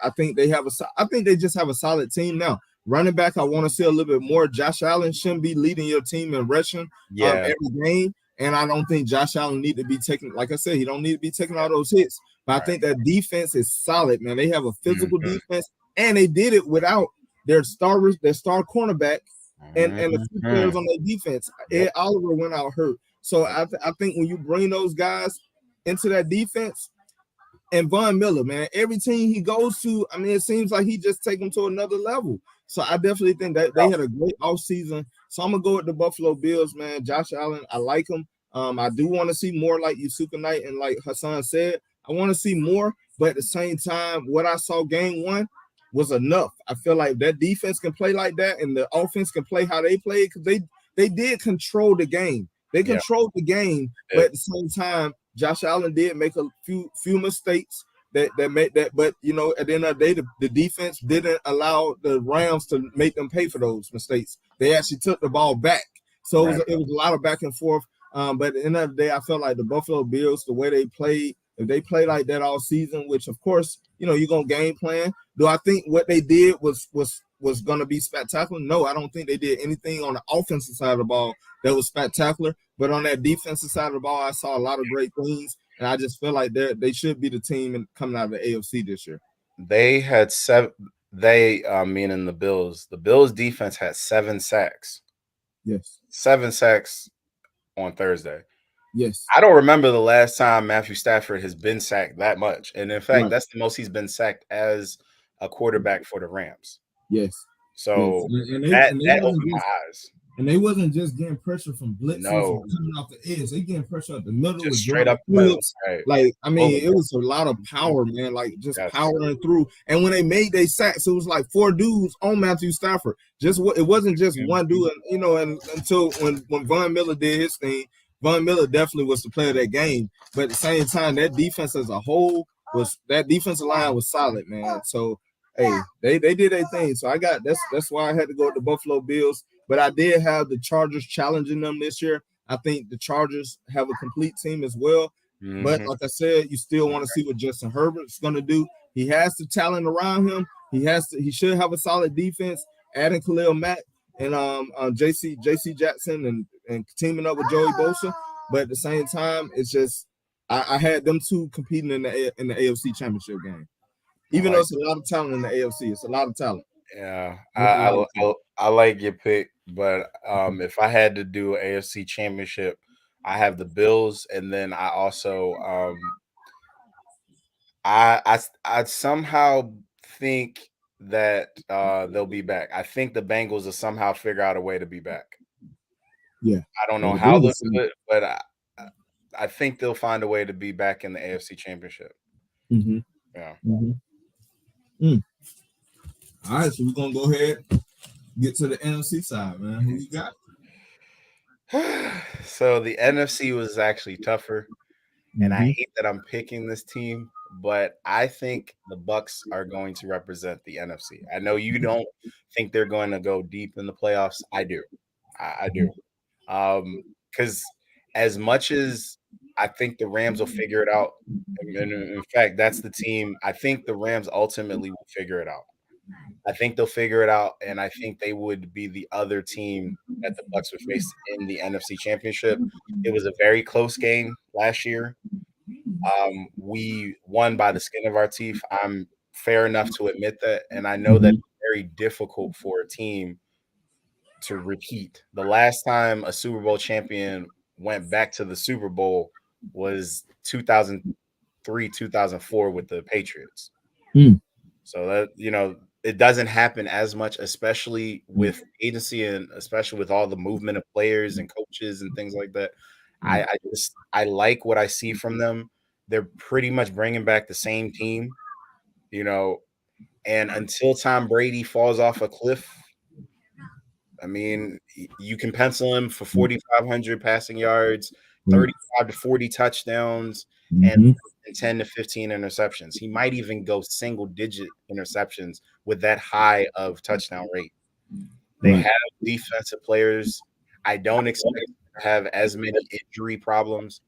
I think I think they just have a solid team now. Running back, I want to see a little bit more. Josh Allen shouldn't be leading your team in rushing Yeah, every game. And I don't think Josh Allen need to be taking, like I said, he don't need to be taking yeah, all those hits. But I right. think that defense is solid, man. They have a physical Mhm, defense, and they did it without their star cornerback, and a few players mhm. on their defense. Yep, Ed Oliver went out hurt. So yep, I think when you bring those guys into that defense, and Von Miller, man, every team he goes to, I mean, it seems like he just take them to another level. So I definitely think that they had a great offseason. So I'm gonna go with the Buffalo Bills, man. Josh Allen, I like him. I do want to see more, like Yusuka Knight and like Hassan said. I want to see more, but at the same time, what I saw game one was enough. I feel like that defense can play like that, and the offense can play how they play because they did control the game. They yeah, controlled the game, but it, at the same time, Josh Allen did make a few mistakes that made that, but at the end of the day, the defense didn't allow the Rams to make them pay for those mistakes. They actually took the ball back, so right. it was a lot of back and forth. But at the end of the day, I felt like the Buffalo Bills, the way they played, if they play like that all season, which of course you're gonna game plan. Do I think what they did was gonna be spectacular? No, I don't think they did anything on the offensive side of the ball that was spectacular. But on that defensive side of the ball, I saw a lot of great things, and I just feel like they should be the team coming out of the AFC this year. They had seven. They, meaning the Bills. The Bills defense had 7 sacks. Yes, 7 sacks on Thursday. yes, I don't remember the last time Matthew Stafford has been sacked that much, and in fact, right, that's the most he's been sacked as a quarterback for the Rams. yes, yes, So and they that and they that wasn't opened my just eyes. And they wasn't just getting pressure from blitzes and No, coming off the edge. They getting pressure at the middle just with straight Jordan up the middle. Phillips. Right, Like, I mean, it over. was a lot of Mhm. power, man. Like just Yes. powering through. And when they made their sacks, it was like four dudes on Matthew Stafford. It wasn't just one Mhm. dude. And until when Von Miller did his thing, Von Miller definitely was the player of that game. But at the same time, that defense as a whole that defensive line was solid, man. So hey, they did their thing. So that's why I had to go with the Buffalo Bills. But I did have the Chargers challenging them this year. I think the Chargers have a complete team as well. But Mhm. like I said, you still want to see what Justin Herbert's going to do. He has the talent around him. He should have a solid defense. Adding Khalil Mack and JC Jackson and teaming up with Joey Bosa. But at the same time, it's just I had them two competing in the AFC Championship game. I Even though like. it's a lot of talent in the AFC, it's a lot of talent. Yeah, It's a lot of talent. I like your pick, but if I had to do an AFC Championship, I have the Bills, and then I also I somehow think that they'll be back. I think the Bengals will somehow figure out a way to be back. Yeah. I don't know They're how doing they'll the do same. it, but I think they'll find a way to be back in the AFC Championship. Mm-hmm. Yeah. Mm-hmm. All right, so we're gonna go ahead get to the NFC side, man. Who you got? So the NFC was actually tougher, and I Mm-hmm. hate that I'm picking this team, but I think the Bucks are going to represent the NFC. I know you don't think they're going to go deep in the playoffs. I do. I do. Because as much as I think the Rams will figure it out, and in fact, that's the team. I think the Rams ultimately will figure it out. I think they'll figure it out, and I think they would be the other team that the Bucks would face in the NFC Championship. It was a very close game last year. We won by the skin of our teeth. I'm fair enough to admit that, and I know that Mm-hmm. it's very difficult for a team to repeat. The last time a Super Bowl champion went back to the Super Bowl was 2003, 2004 with the Patriots. Mm. So that it doesn't happen as much, especially with agency and especially with all the movement of players and coaches and things like that. I like what I see from them. They're pretty much bringing back the same team, and until Tom Brady falls off a cliff, I mean, you can pencil him for 4,500 passing yards, Mm. 35 to 40 touchdowns, and Mm-hmm. 10 to 15 interceptions. He might even go single digit interceptions with that high of touchdown rate. They Right. have defensive players. I don't expect to have as many injury problems.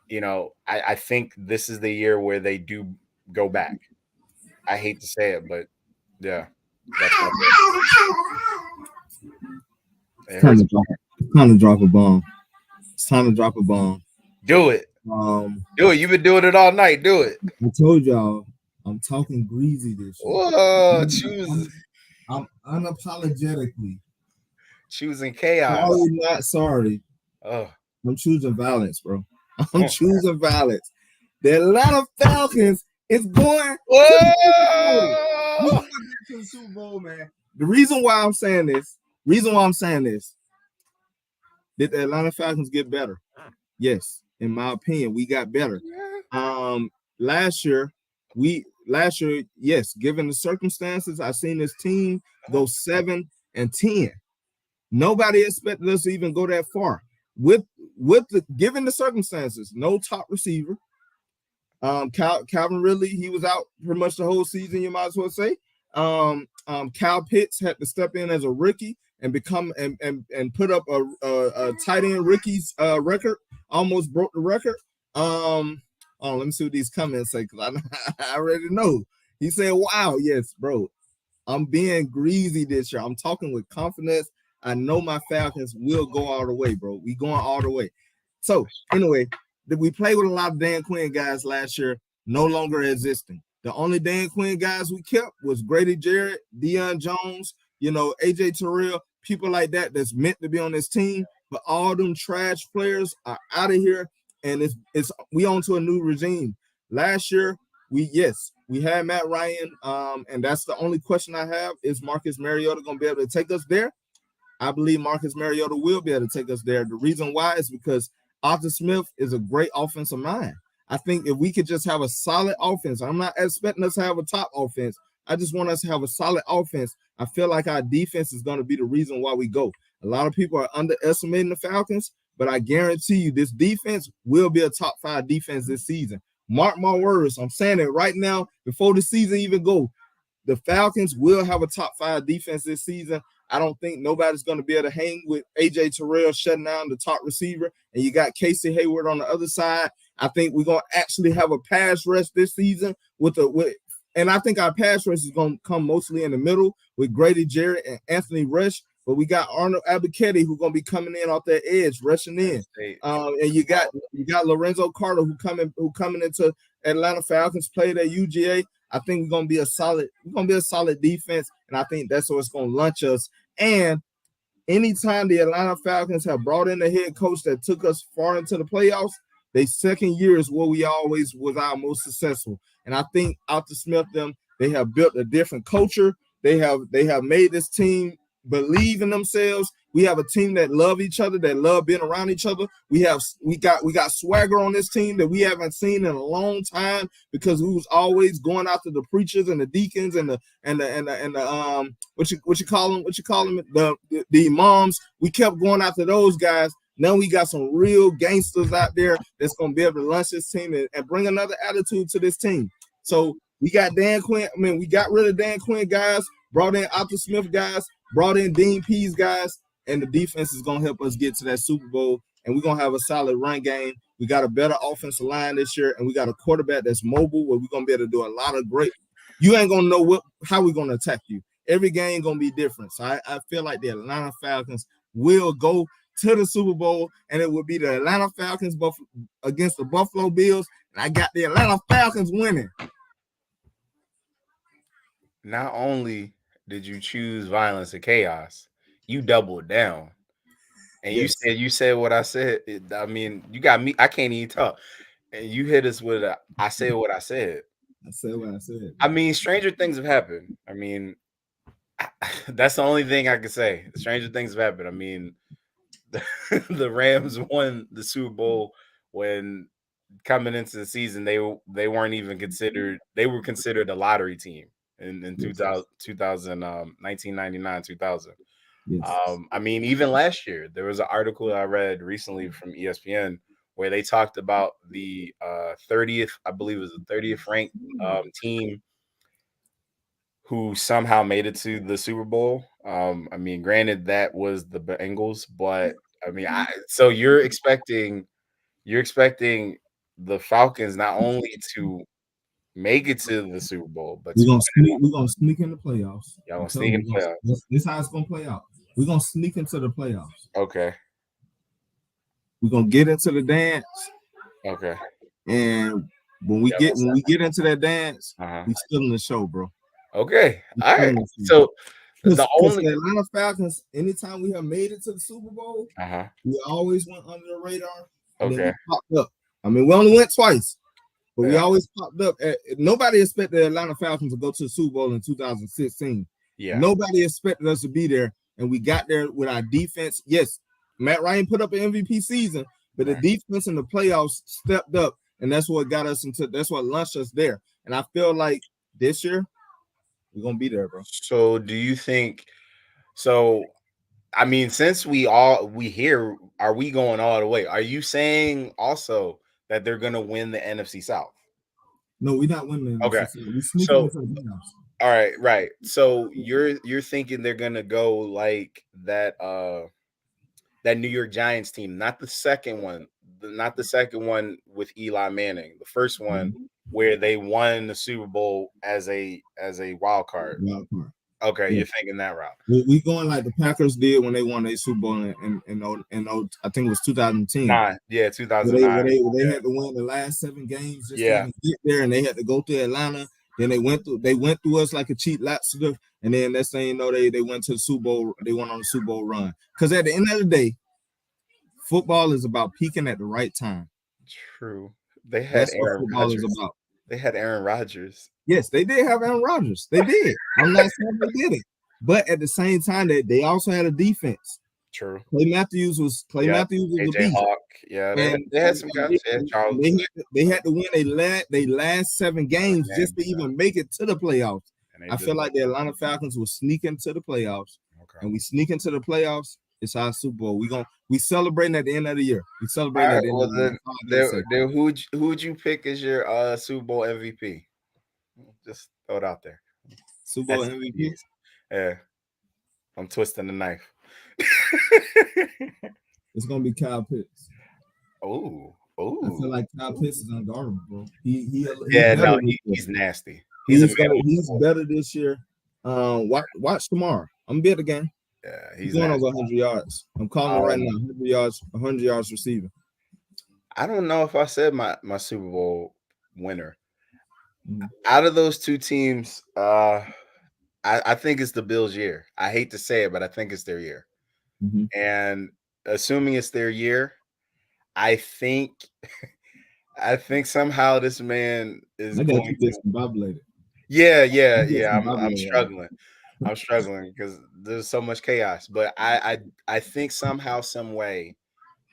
I think this is the year where they do go back. I hate to say it, but yeah, that's my pick. It Time hurts. to drop. Time to drop a bomb. It's time to drop a bomb. Do it. Um, Do it. You've been doing it all night. Do it. I told y'all I'm talking greasy this year. Whoa, I'm unapologetically choosing chaos. sorry, not sorry. Oh, I'm choosing violence, bro. I'm choosing violence. The Atlanta Falcons is going to the Super Bowl. We're whoa! going back to the Super Bowl, man. The reason why I'm saying this, did the Atlanta Falcons get better? Yes, in my opinion, we got better. Last year, yes, given the circumstances, I seen this team go 7-10. Nobody expected us to even go that far. With given the circumstances, no top receiver. Calvin Ridley, he was out pretty much the whole season, you might as well say. Kyle Pitts had to step in as a rookie and become and put up a tight end rookie's record, almost broke the record. Let me see what these comments say, because I already know. He said, wow, yes, bro. I'm being greasy this year. I'm talking with confidence. I know my Falcons will go all the way, bro. We going all the way. So anyway, we played with a lot of Dan Quinn guys last year, no longer existing. The only Dan Quinn guys we kept was Grady Jarrett, Deion Jones, AJ Terrell, people like that that's meant to be on this team. But all them trash players are out of here, and we on to a new regime. Last year, we had Matt Ryan, and that's the only question I have: is Marcus Mariota going to be able to take us there? I believe Marcus Mariota will be able to take us there. The reason why is because Arthur Smith is a great offensive mind. I think if we could just have a solid offense, I'm not expecting us to have a top offense. I just want us to have a solid offense. I feel like our defense is going to be the reason why we go. A lot of people are underestimating the Falcons, but I guarantee you this defense will be a top 5 defense this season. Mark my words. I'm saying it right now before the season even go. The Falcons will have a top 5 defense this season. I don't think nobody's going to be able to hang with AJ Terrell shutting down the top receiver, and you got Casey Hayward on the other side. I think we're going to actually have a pass rush this season and I think our pass rush is going to come mostly in the middle with Grady Jarrett and Anthony Rush. But we got Arnold Abichetti who's going to be coming in off that edge, rushing in. And you got Lorenzo Carter who coming into Atlanta Falcons, played at UGA. I think we're gonna be a solid defense, and I think that's what's gonna launch us. And anytime the Atlanta Falcons have brought in a head coach that took us far into the playoffs, their second year is where we always was our most successful. And I think Arthur Smith they have built a different culture. They have made this team believe in themselves, We have a team that love each other, that love being around each other. We got swagger on this team that we haven't seen in a long time because we was always going after the preachers and the deacons and the what you call them the imams. We kept going after those guys. Now we got some real gangsters out there that's gonna be able to launch this team and bring another attitude to this team. So we got Dan Quinn. I mean, we got rid of Dan Quinn guys, brought in Arthur Smith guys, brought in Dean Pease guys, and the defense is gonna help us get to that Super Bowl. And we're gonna have a solid run game. We got a better offensive line this year, and we got a quarterback that's mobile where we're gonna be able to do a lot of great. You ain't gonna know how we're gonna attack you. Every game gonna be different. So I feel like the Atlanta Falcons will go to the Super Bowl, and it will be the Atlanta Falcons against the Buffalo Bills. And I got the Atlanta Falcons winning. Not only did you choose violence and chaos, you doubled down. And yes. you said what I said. I mean, you got me. I can't even talk. And you hit us with I said what I said. I said what I said. I mean, stranger things have happened. I mean, that's the only thing I can say. Stranger things have happened. I mean, the Rams won the Super Bowl when coming into the season, they weren't even considered. They were considered a lottery team in 1999, 2000. Yes. I mean, even last year, there was an article I read recently from ESPN where they talked about the 30th, I believe it was the 30th ranked team who somehow made it to the Super Bowl. I mean, granted, that was the Bengals, but I mean, so you're expecting the Falcons not only to make it to the Super Bowl, but we're gonna sneak in the playoffs. Y'all gonna sneak in the playoffs. This is how it's gonna play out. We're gonna sneak into the playoffs. Okay. We're gonna get into the dance. Okay. And when we get into that dance, we still in the show, bro. Okay. All right. So the Atlanta Falcons, anytime we have made it to the Super Bowl, we always went under the radar. And then we popped up. I mean, we only went twice, but we always popped up. Nobody expected the Atlanta Falcons to go to the Super Bowl in 2016. Yeah. Nobody expected us to be there, and we got there with our defense. Yes, Matt Ryan put up an MVP season, but the defense in the playoffs stepped up, and that's what got us into. That's what launched us there. And I feel like this year we're gonna be there, bro. So, do you think? So, I mean, since we here, are we going all the way? Are you saying also that they're gonna win the NFC South? No, we're not winning. Okay, so all right, right. So you're thinking they're gonna go like that that New York Giants team, not the second one, with Eli Manning, the first one where they won the Super Bowl as a wild card. Okay, you're thinking that route. We going like the Packers did when they won their Super Bowl in I think it was 2010. Yeah, 2009. They had to win the last 7 games just to even get there, and they had to go through Atlanta. Then they went through us like a cheap laxative, and then next thing you know, they went to the Super Bowl. They went on the Super Bowl run. Because at the end of the day, football is about peaking at the right time. True. They had Aaron Rodgers. They had Aaron Rodgers. Yes, they did have Aaron Rodgers. They did. I'm not saying they didn't, but at the same time, they also had a defense. True. Clay Matthews was a beast. Hawk. Yeah, they had some guys. They had to win they last 7 games just to even make it to the playoffs. I feel like the Atlanta Falcons will sneak into the playoffs, and we sneak into the playoffs. It's our Super Bowl. We celebrating at the end of the year. We celebrate at the end of the year. Who would you pick as your Super Bowl MVP? Just throw it out there. Super Bowl MVP. Yeah, I'm twisting the knife. It's gonna be Kyle Pitts. Oh. I feel like Kyle Pitts is unguardable, bro. He's nasty. He's better this year. Watch tomorrow. I'm gonna bet again. Yeah, he's going over 100 yards. I'm calling it right now. 100 yards receiving. I don't know if I said my Super Bowl winner. Out of those 2 teams, I think it's the Bills' year. I hate to say it, but I think it's their year. And assuming it's their year, I think somehow this man is going to. Discombobulated. Yeah. I'm struggling. I'm struggling because there's so much chaos. But I think somehow, some way,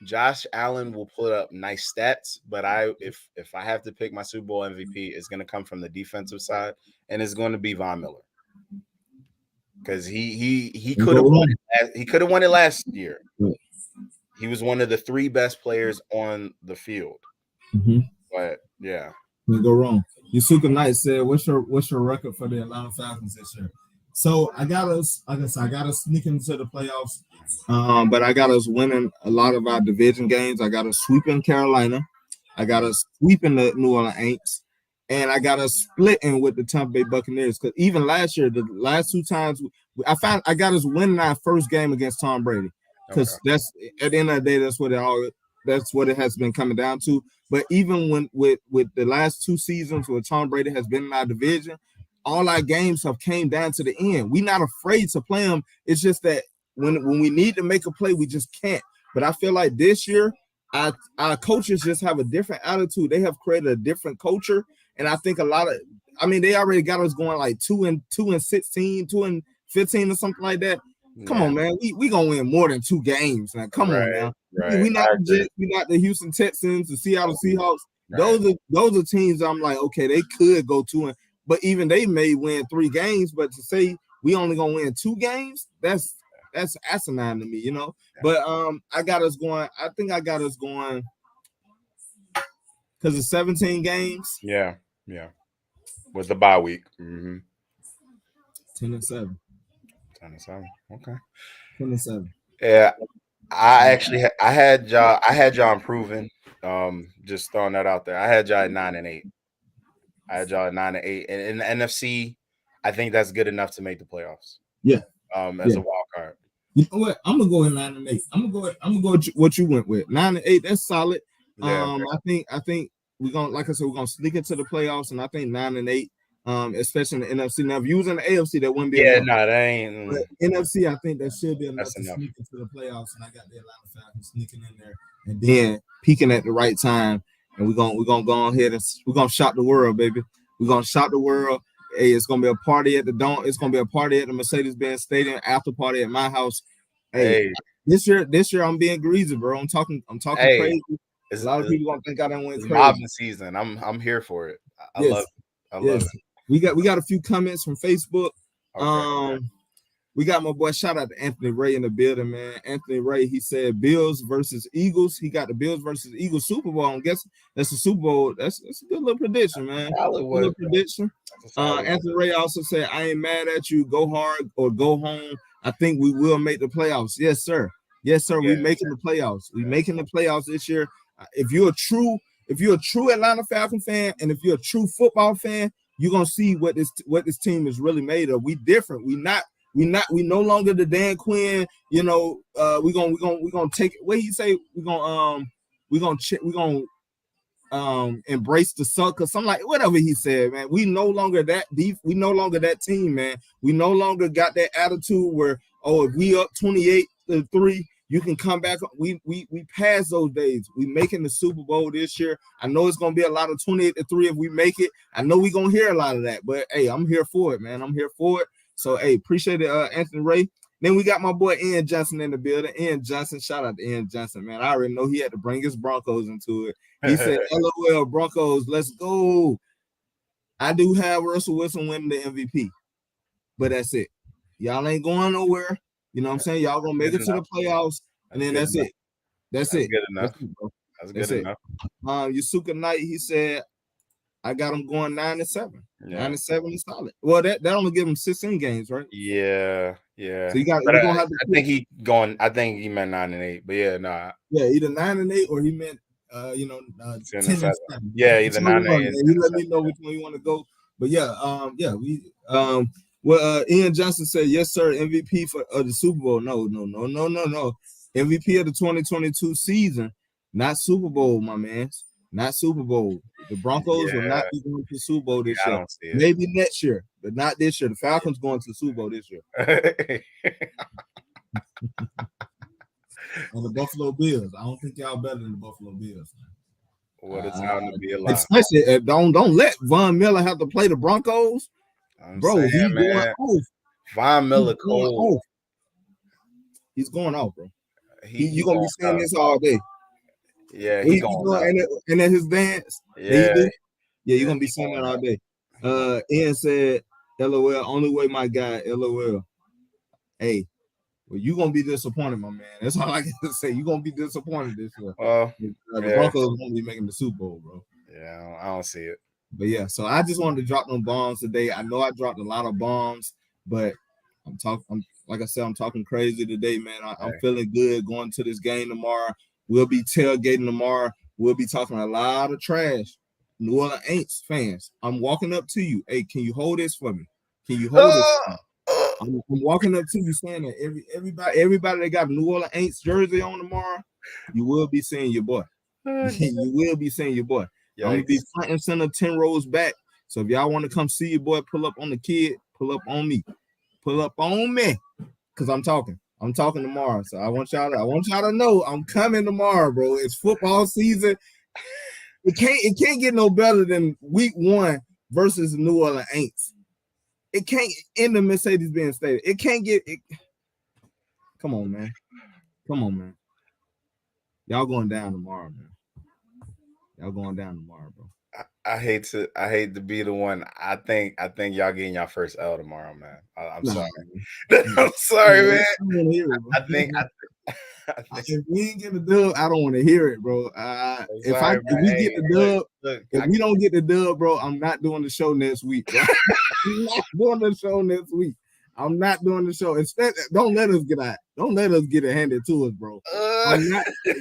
Josh Allen will put up nice stats. But if I have to pick my Super Bowl MVP, it's going to come from the defensive side, and it's going to be Von Miller because he could have won it. He could have won it last year. He was one of the 3 best players on the field. Mm-hmm. But yeah, you go wrong. Yusuka Knight said, "What's your record for the Atlanta Falcons this year?" So I got us, like I said, I got us sneaking into the playoffs. But I got us winning a lot of our division games. I got us sweeping Carolina. I got us sweeping the New Orleans Saints. And I got us splitting with the Tampa Bay Buccaneers. Because even last year, the last 2 times, I got us winning our first game against Tom Brady. Because that's at the end of the day, that's what it has been coming down to. But even when with the last 2 seasons where Tom Brady has been in our division, all our games have came down to the end. We're not afraid to play them. It's just that when we need to make a play, we just can't. But I feel like this year, our coaches just have a different attitude. They have created a different culture. And I think they already got us going like 2-16, 2-15 or something like that. Come on, man. We gonna win more than 2 games, man. Come on now. Right. We not the Jets, we not the Houston Texans, the Seattle Seahawks. Right. Those are teams I'm like, okay, they could go 2 but even they may win 3 games. But to say we only gonna win 2 games, that's asinine to me, you know. But I got us going. I think I got us going because it's 17 games. Yeah. With the bye week. Mm-hmm. 10-7. 10-7. Okay. 10-7. Yeah, I actually I had y'all improving. Just throwing that out there. I had y'all at 9-8. I had y'all at 9-8, and in the NFC, I think that's good enough to make the playoffs. Yeah. As a wild card. You know what? I'm gonna go with 9-8. I'm gonna go with what you went with. 9-8. That's solid. Yeah. I think we're gonna, like I said, we're gonna sneak into the playoffs, and I think 9-8. Especially in the NFC. Now, if you was in the AFC, that wouldn't be enough. No, that ain't. But NFC, I think that should be enough to sneak into the playoffs, and I got the Atlanta Falcons sneaking in there and then peaking at the right time. And we're gonna go ahead and we're gonna shock the world, baby. We're gonna shock the world. Hey, it's gonna be a party at the Dome. It's gonna be a party at the Mercedes-Benz Stadium. After party at my house. Hey. This year I'm being greasy, bro. I'm talking crazy. A lot of people gonna think I don't win crazy. Mobbing season. I'm here for it. I love it. I love it. We got a few comments from Facebook. Okay. We got my boy, shout out to Anthony Ray in the building, man. Anthony Ray, he said Bills versus Eagles. He got the Bills versus Eagles Super Bowl. I guess that's the Super Bowl. That's a good little prediction, man. Good little prediction. Anthony Ray also said, I ain't mad at you. Go hard or go home. I think we will make the playoffs. Yes, sir. Yes, sir. We making the playoffs. We making the playoffs this year. If you're a true Atlanta Falcon fan, and if you're a true football fan, you're gonna see what this team is really made of. We different. We no longer the Dan Quinn. You know, we gonna take what he say. We gonna embrace the sucker. Something like whatever he said, man. We no longer that deep. We no longer that team, man. We no longer got that attitude where if we up 28-3. You can come back. We passed those days. We making the Super Bowl this year. I know it's gonna be a lot of 28-3 if we make it. I know we're gonna hear a lot of that, but hey, I'm here for it, man. I'm here for it. So hey, appreciate it, Anthony Ray. Then we got my boy Ian Johnson in the building. Ian Johnson, shout out to Ian Johnson, man. I already know he had to bring his Broncos into it. He said, LOL, Broncos, let's go. I do have Russell Wilson winning the MVP, but that's it. Y'all ain't going nowhere. You know what I'm saying? Y'all gonna make it to the playoffs, and then that's it. That's it. Good enough. That's good enough. Yusuka Knight, he said, I got him going 9-7. 9-7 is solid. Well, that only give him 16 games, right? Yeah. So you got. I think he meant 9-8, but yeah, nah. Yeah, either 9-8 or he meant 10-7. Yeah, either 9-8. You let me know which one you want to go. But Ian Johnson said, yes, sir, MVP for the Super Bowl. No. MVP of the 2022 season, not Super Bowl, my man. Not Super Bowl. The Broncos will not be going to the Super Bowl this year. Maybe next year, but not this year. The Falcons going to the Super Bowl this year. And the Buffalo Bills. I don't think y'all better than the Buffalo Bills. What a time to be alive. Especially don't let Von Miller have to play the Broncos. Bro, he's going off. Von Miller cold. He's going off, bro. He You gonna be saying this all day. Yeah, he going and at his dance. Yeah, you're gonna be saying that all day. Ian said, "LOL, only way my guy, LOL." Hey, well, you gonna be disappointed, my man. That's all I can say. You gonna be disappointed this year. Well, the Broncos won't be making the Super Bowl, bro. Yeah, I don't see it. But yeah, so I just wanted to drop them bombs today. I know I dropped a lot of bombs, but I'm like I said, I'm talking crazy today, man. I'm feeling good going to this game tomorrow. We'll be tailgating tomorrow. We'll be talking a lot of trash. New Orleans Aints fans, I'm walking up to you. Hey, can you hold this for me? Can you hold this for me? I'm walking up to you saying that everybody that got New Orleans Aints jersey on tomorrow, you will be seeing your boy. You will be seeing your boy. Yikes. I'm gonna be front and center 10 rows back. So if y'all want to come see your boy, pull up on the kid, pull up on me. Pull up on me. Cause I'm talking tomorrow. So I want y'all to know I'm coming tomorrow, bro. It's football season. It can't get no better than week 1 versus New Orleans Aints. It can't in the Mercedes-Benz Stadium. It can't get it. Come on, man. Y'all going down tomorrow, man. Y'all going down tomorrow, bro. I hate to be the one. I think y'all getting y'all first L tomorrow, man. I'm sorry. I'm sorry, man. I think if we ain't get the dub, I don't want to hear it, bro. If we get the dub, if we don't get the dub, bro, I'm not doing the show next week. Bro. I'm not doing the show next week. I'm not doing the show. Instead, don't let us get out. Don't let us get it handed to us, bro.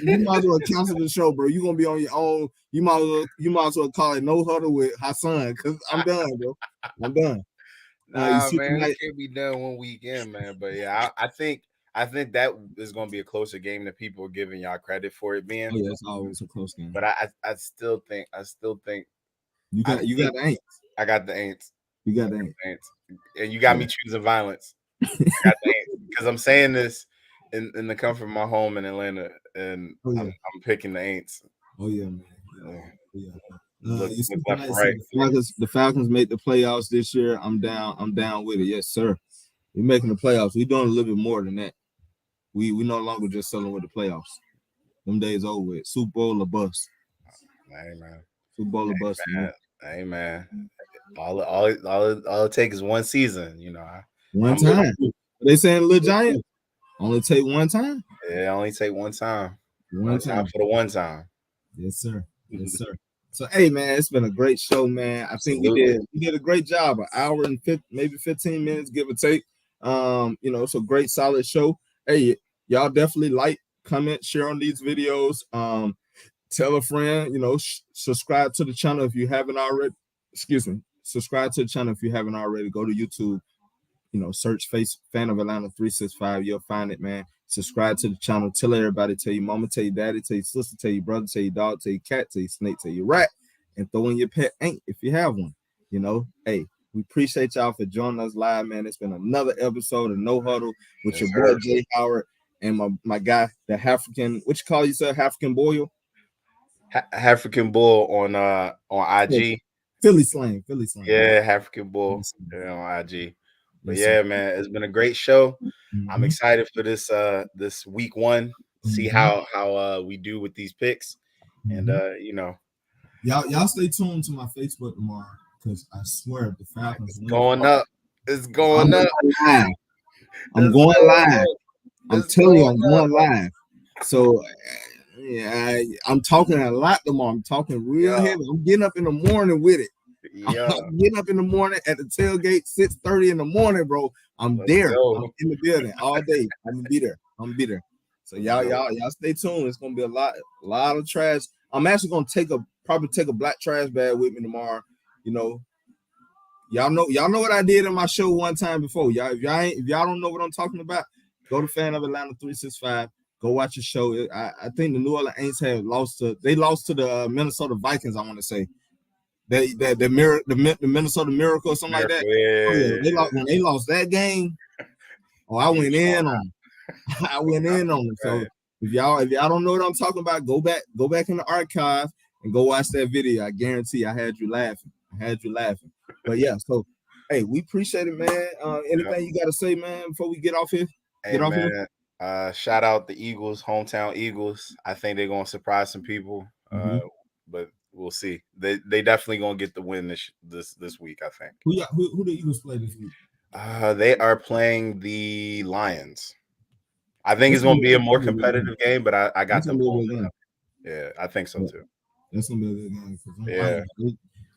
You might as well cancel the show, bro. You're gonna be on your own. You might as well call it No Huddle with Hassan, because I'm done, bro. I'm done. Nah, man, it can't be done one weekend, man. But yeah, I think that is gonna be a closer game than people are giving y'all credit for it being. Oh, yeah, it's always a close game. But I still think you got the Aints. I got the Aints. You got the Aints. And you got me choosing violence. Because I'm saying this in the comfort of my home in Atlanta, and I'm picking the Aints. Oh yeah, man. You see right. The Falcons made the playoffs this year. I'm down with it. Yes, sir. We're making the playoffs. We're doing a little bit more than that. We no longer just selling with the playoffs. Them days over with. Super Bowl or bust. Amen. Super Bowl or bust. Amen. All it takes is one season, you know. One time. They saying Little Giant only take one time. Yeah, only take one time. One time for the one time. Yes, sir. Yes, sir. So hey, man, it's been a great show, man. I think we did a great job. An hour and maybe 15 minutes, give or take. It's a great, solid show. Hey, y'all definitely like, comment, share on these videos. Tell a friend. Subscribe to the channel if you haven't already. Subscribe to the channel if you haven't already. Go to YouTube. Search Fan of Atlanta 365. You'll find it, man. Subscribe to the channel. Tell everybody. Tell your mama. Tell your daddy. Tell your sister. Tell your brother. Tell your dog. Tell your cat. Tell your snake. Tell your rat. And throw in your pet Ain't if you have one. Hey, we appreciate y'all for joining us live, man. It's been another episode of No Huddle with your boy Jay Howard and my guy, the African. What you call yourself, African Boyle? African Bull on IG. Philly slang. Yeah, African Bull on IG. But yeah, man, it's been a great show. Mm-hmm. I'm excited for this week 1. See how we do with these picks, and y'all stay tuned to my Facebook tomorrow, because I swear the Falcons going up. It's going up. I'm going live. I'm telling you, I'm going live. So yeah, I'm talking a lot tomorrow. I'm talking real heavy. I'm getting up in the morning with it. Yeah. I'm getting up in the morning at the tailgate, 6:30 in the morning, bro. I'm there. I'm in the building all day. I'm gonna be there. So y'all stay tuned. It's gonna be a lot of trash. I'm actually gonna probably take a black trash bag with me tomorrow. Y'all know what I did in my show one time before. If y'all don't know what I'm talking about, go to Fan of Atlanta 365. Go watch the show. I think the New Orleans Aints lost to the Minnesota Vikings. I want to say the Minnesota Miracle or something like that. Yeah. When they lost that game, I went in on them. So if y'all don't know what I'm talking about, go back in the archive and go watch that video. I guarantee I had you laughing. But yeah, so Hey, we appreciate it, man. Anything you got to say, man, before we get off here? Hey man, shout out the Eagles, hometown Eagles. I think they're gonna surprise some people. But we'll see. They definitely gonna get the win this week, I think. Who the Eagles play this week? They are playing the Lions. I think it's gonna be a more competitive game, but I got them pulling. Yeah, I think so too. That's gonna be a good game. Yeah.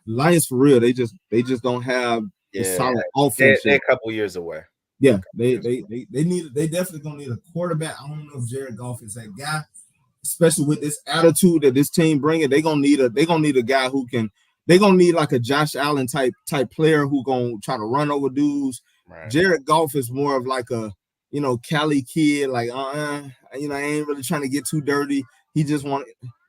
Lions for real. They just don't have the solid offense. They're a couple years away. Yeah, they definitely gonna need a quarterback. I don't know if Jared Goff is that guy, especially with this attitude that this team bringing. They're gonna need a guy who can. They're gonna need like a Josh Allen type player who gonna try to run over dudes. Right. Jared Goff is more of like a Cali kid, like I ain't really trying to get too dirty. He just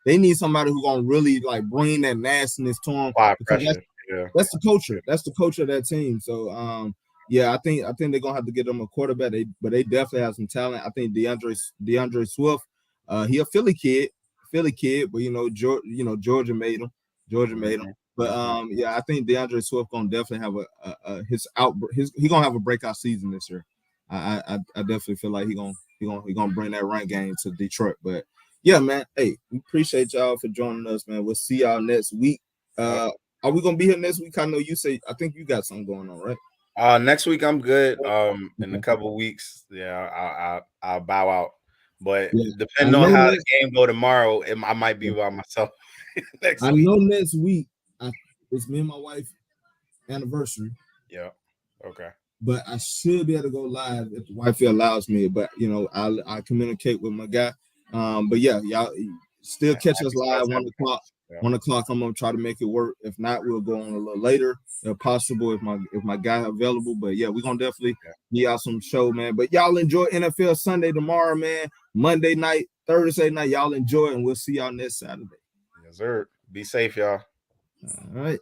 they need somebody who gonna really like bring that nastiness to him. That's the culture. That's the culture of that team. So yeah, I think they're gonna have to get them a quarterback. But they definitely have some talent. I think DeAndre Swift, he a Philly kid, but Georgia made him. But yeah, I think DeAndre Swift gonna definitely have he gonna have a breakout season this year. I definitely feel like he gonna bring that run game to Detroit. But yeah, man. Hey, we appreciate y'all for joining us, man. We'll see y'all next week. Are we gonna be here next week? I know you say. I think you got something going on, right? Next week I'm good. In a couple of weeks, yeah, I'll bow out. But depending on how the game go tomorrow, I might be by myself next week. I know next week it's me and my wife anniversary. Yeah. Okay. But I should be able to go live if the wifey allows me. But I communicate with my guy. But yeah, y'all still catch us live 1 o'clock. 1 o'clock. I'm gonna try to make it work. If not, we'll go on a little later if possible. If my guy available. But yeah, we're gonna definitely be out some show, man. But y'all enjoy NFL Sunday tomorrow, man. Monday night, Thursday night. Y'all enjoy it, and we'll see y'all next Saturday. Yes, sir. Be safe, y'all. All right.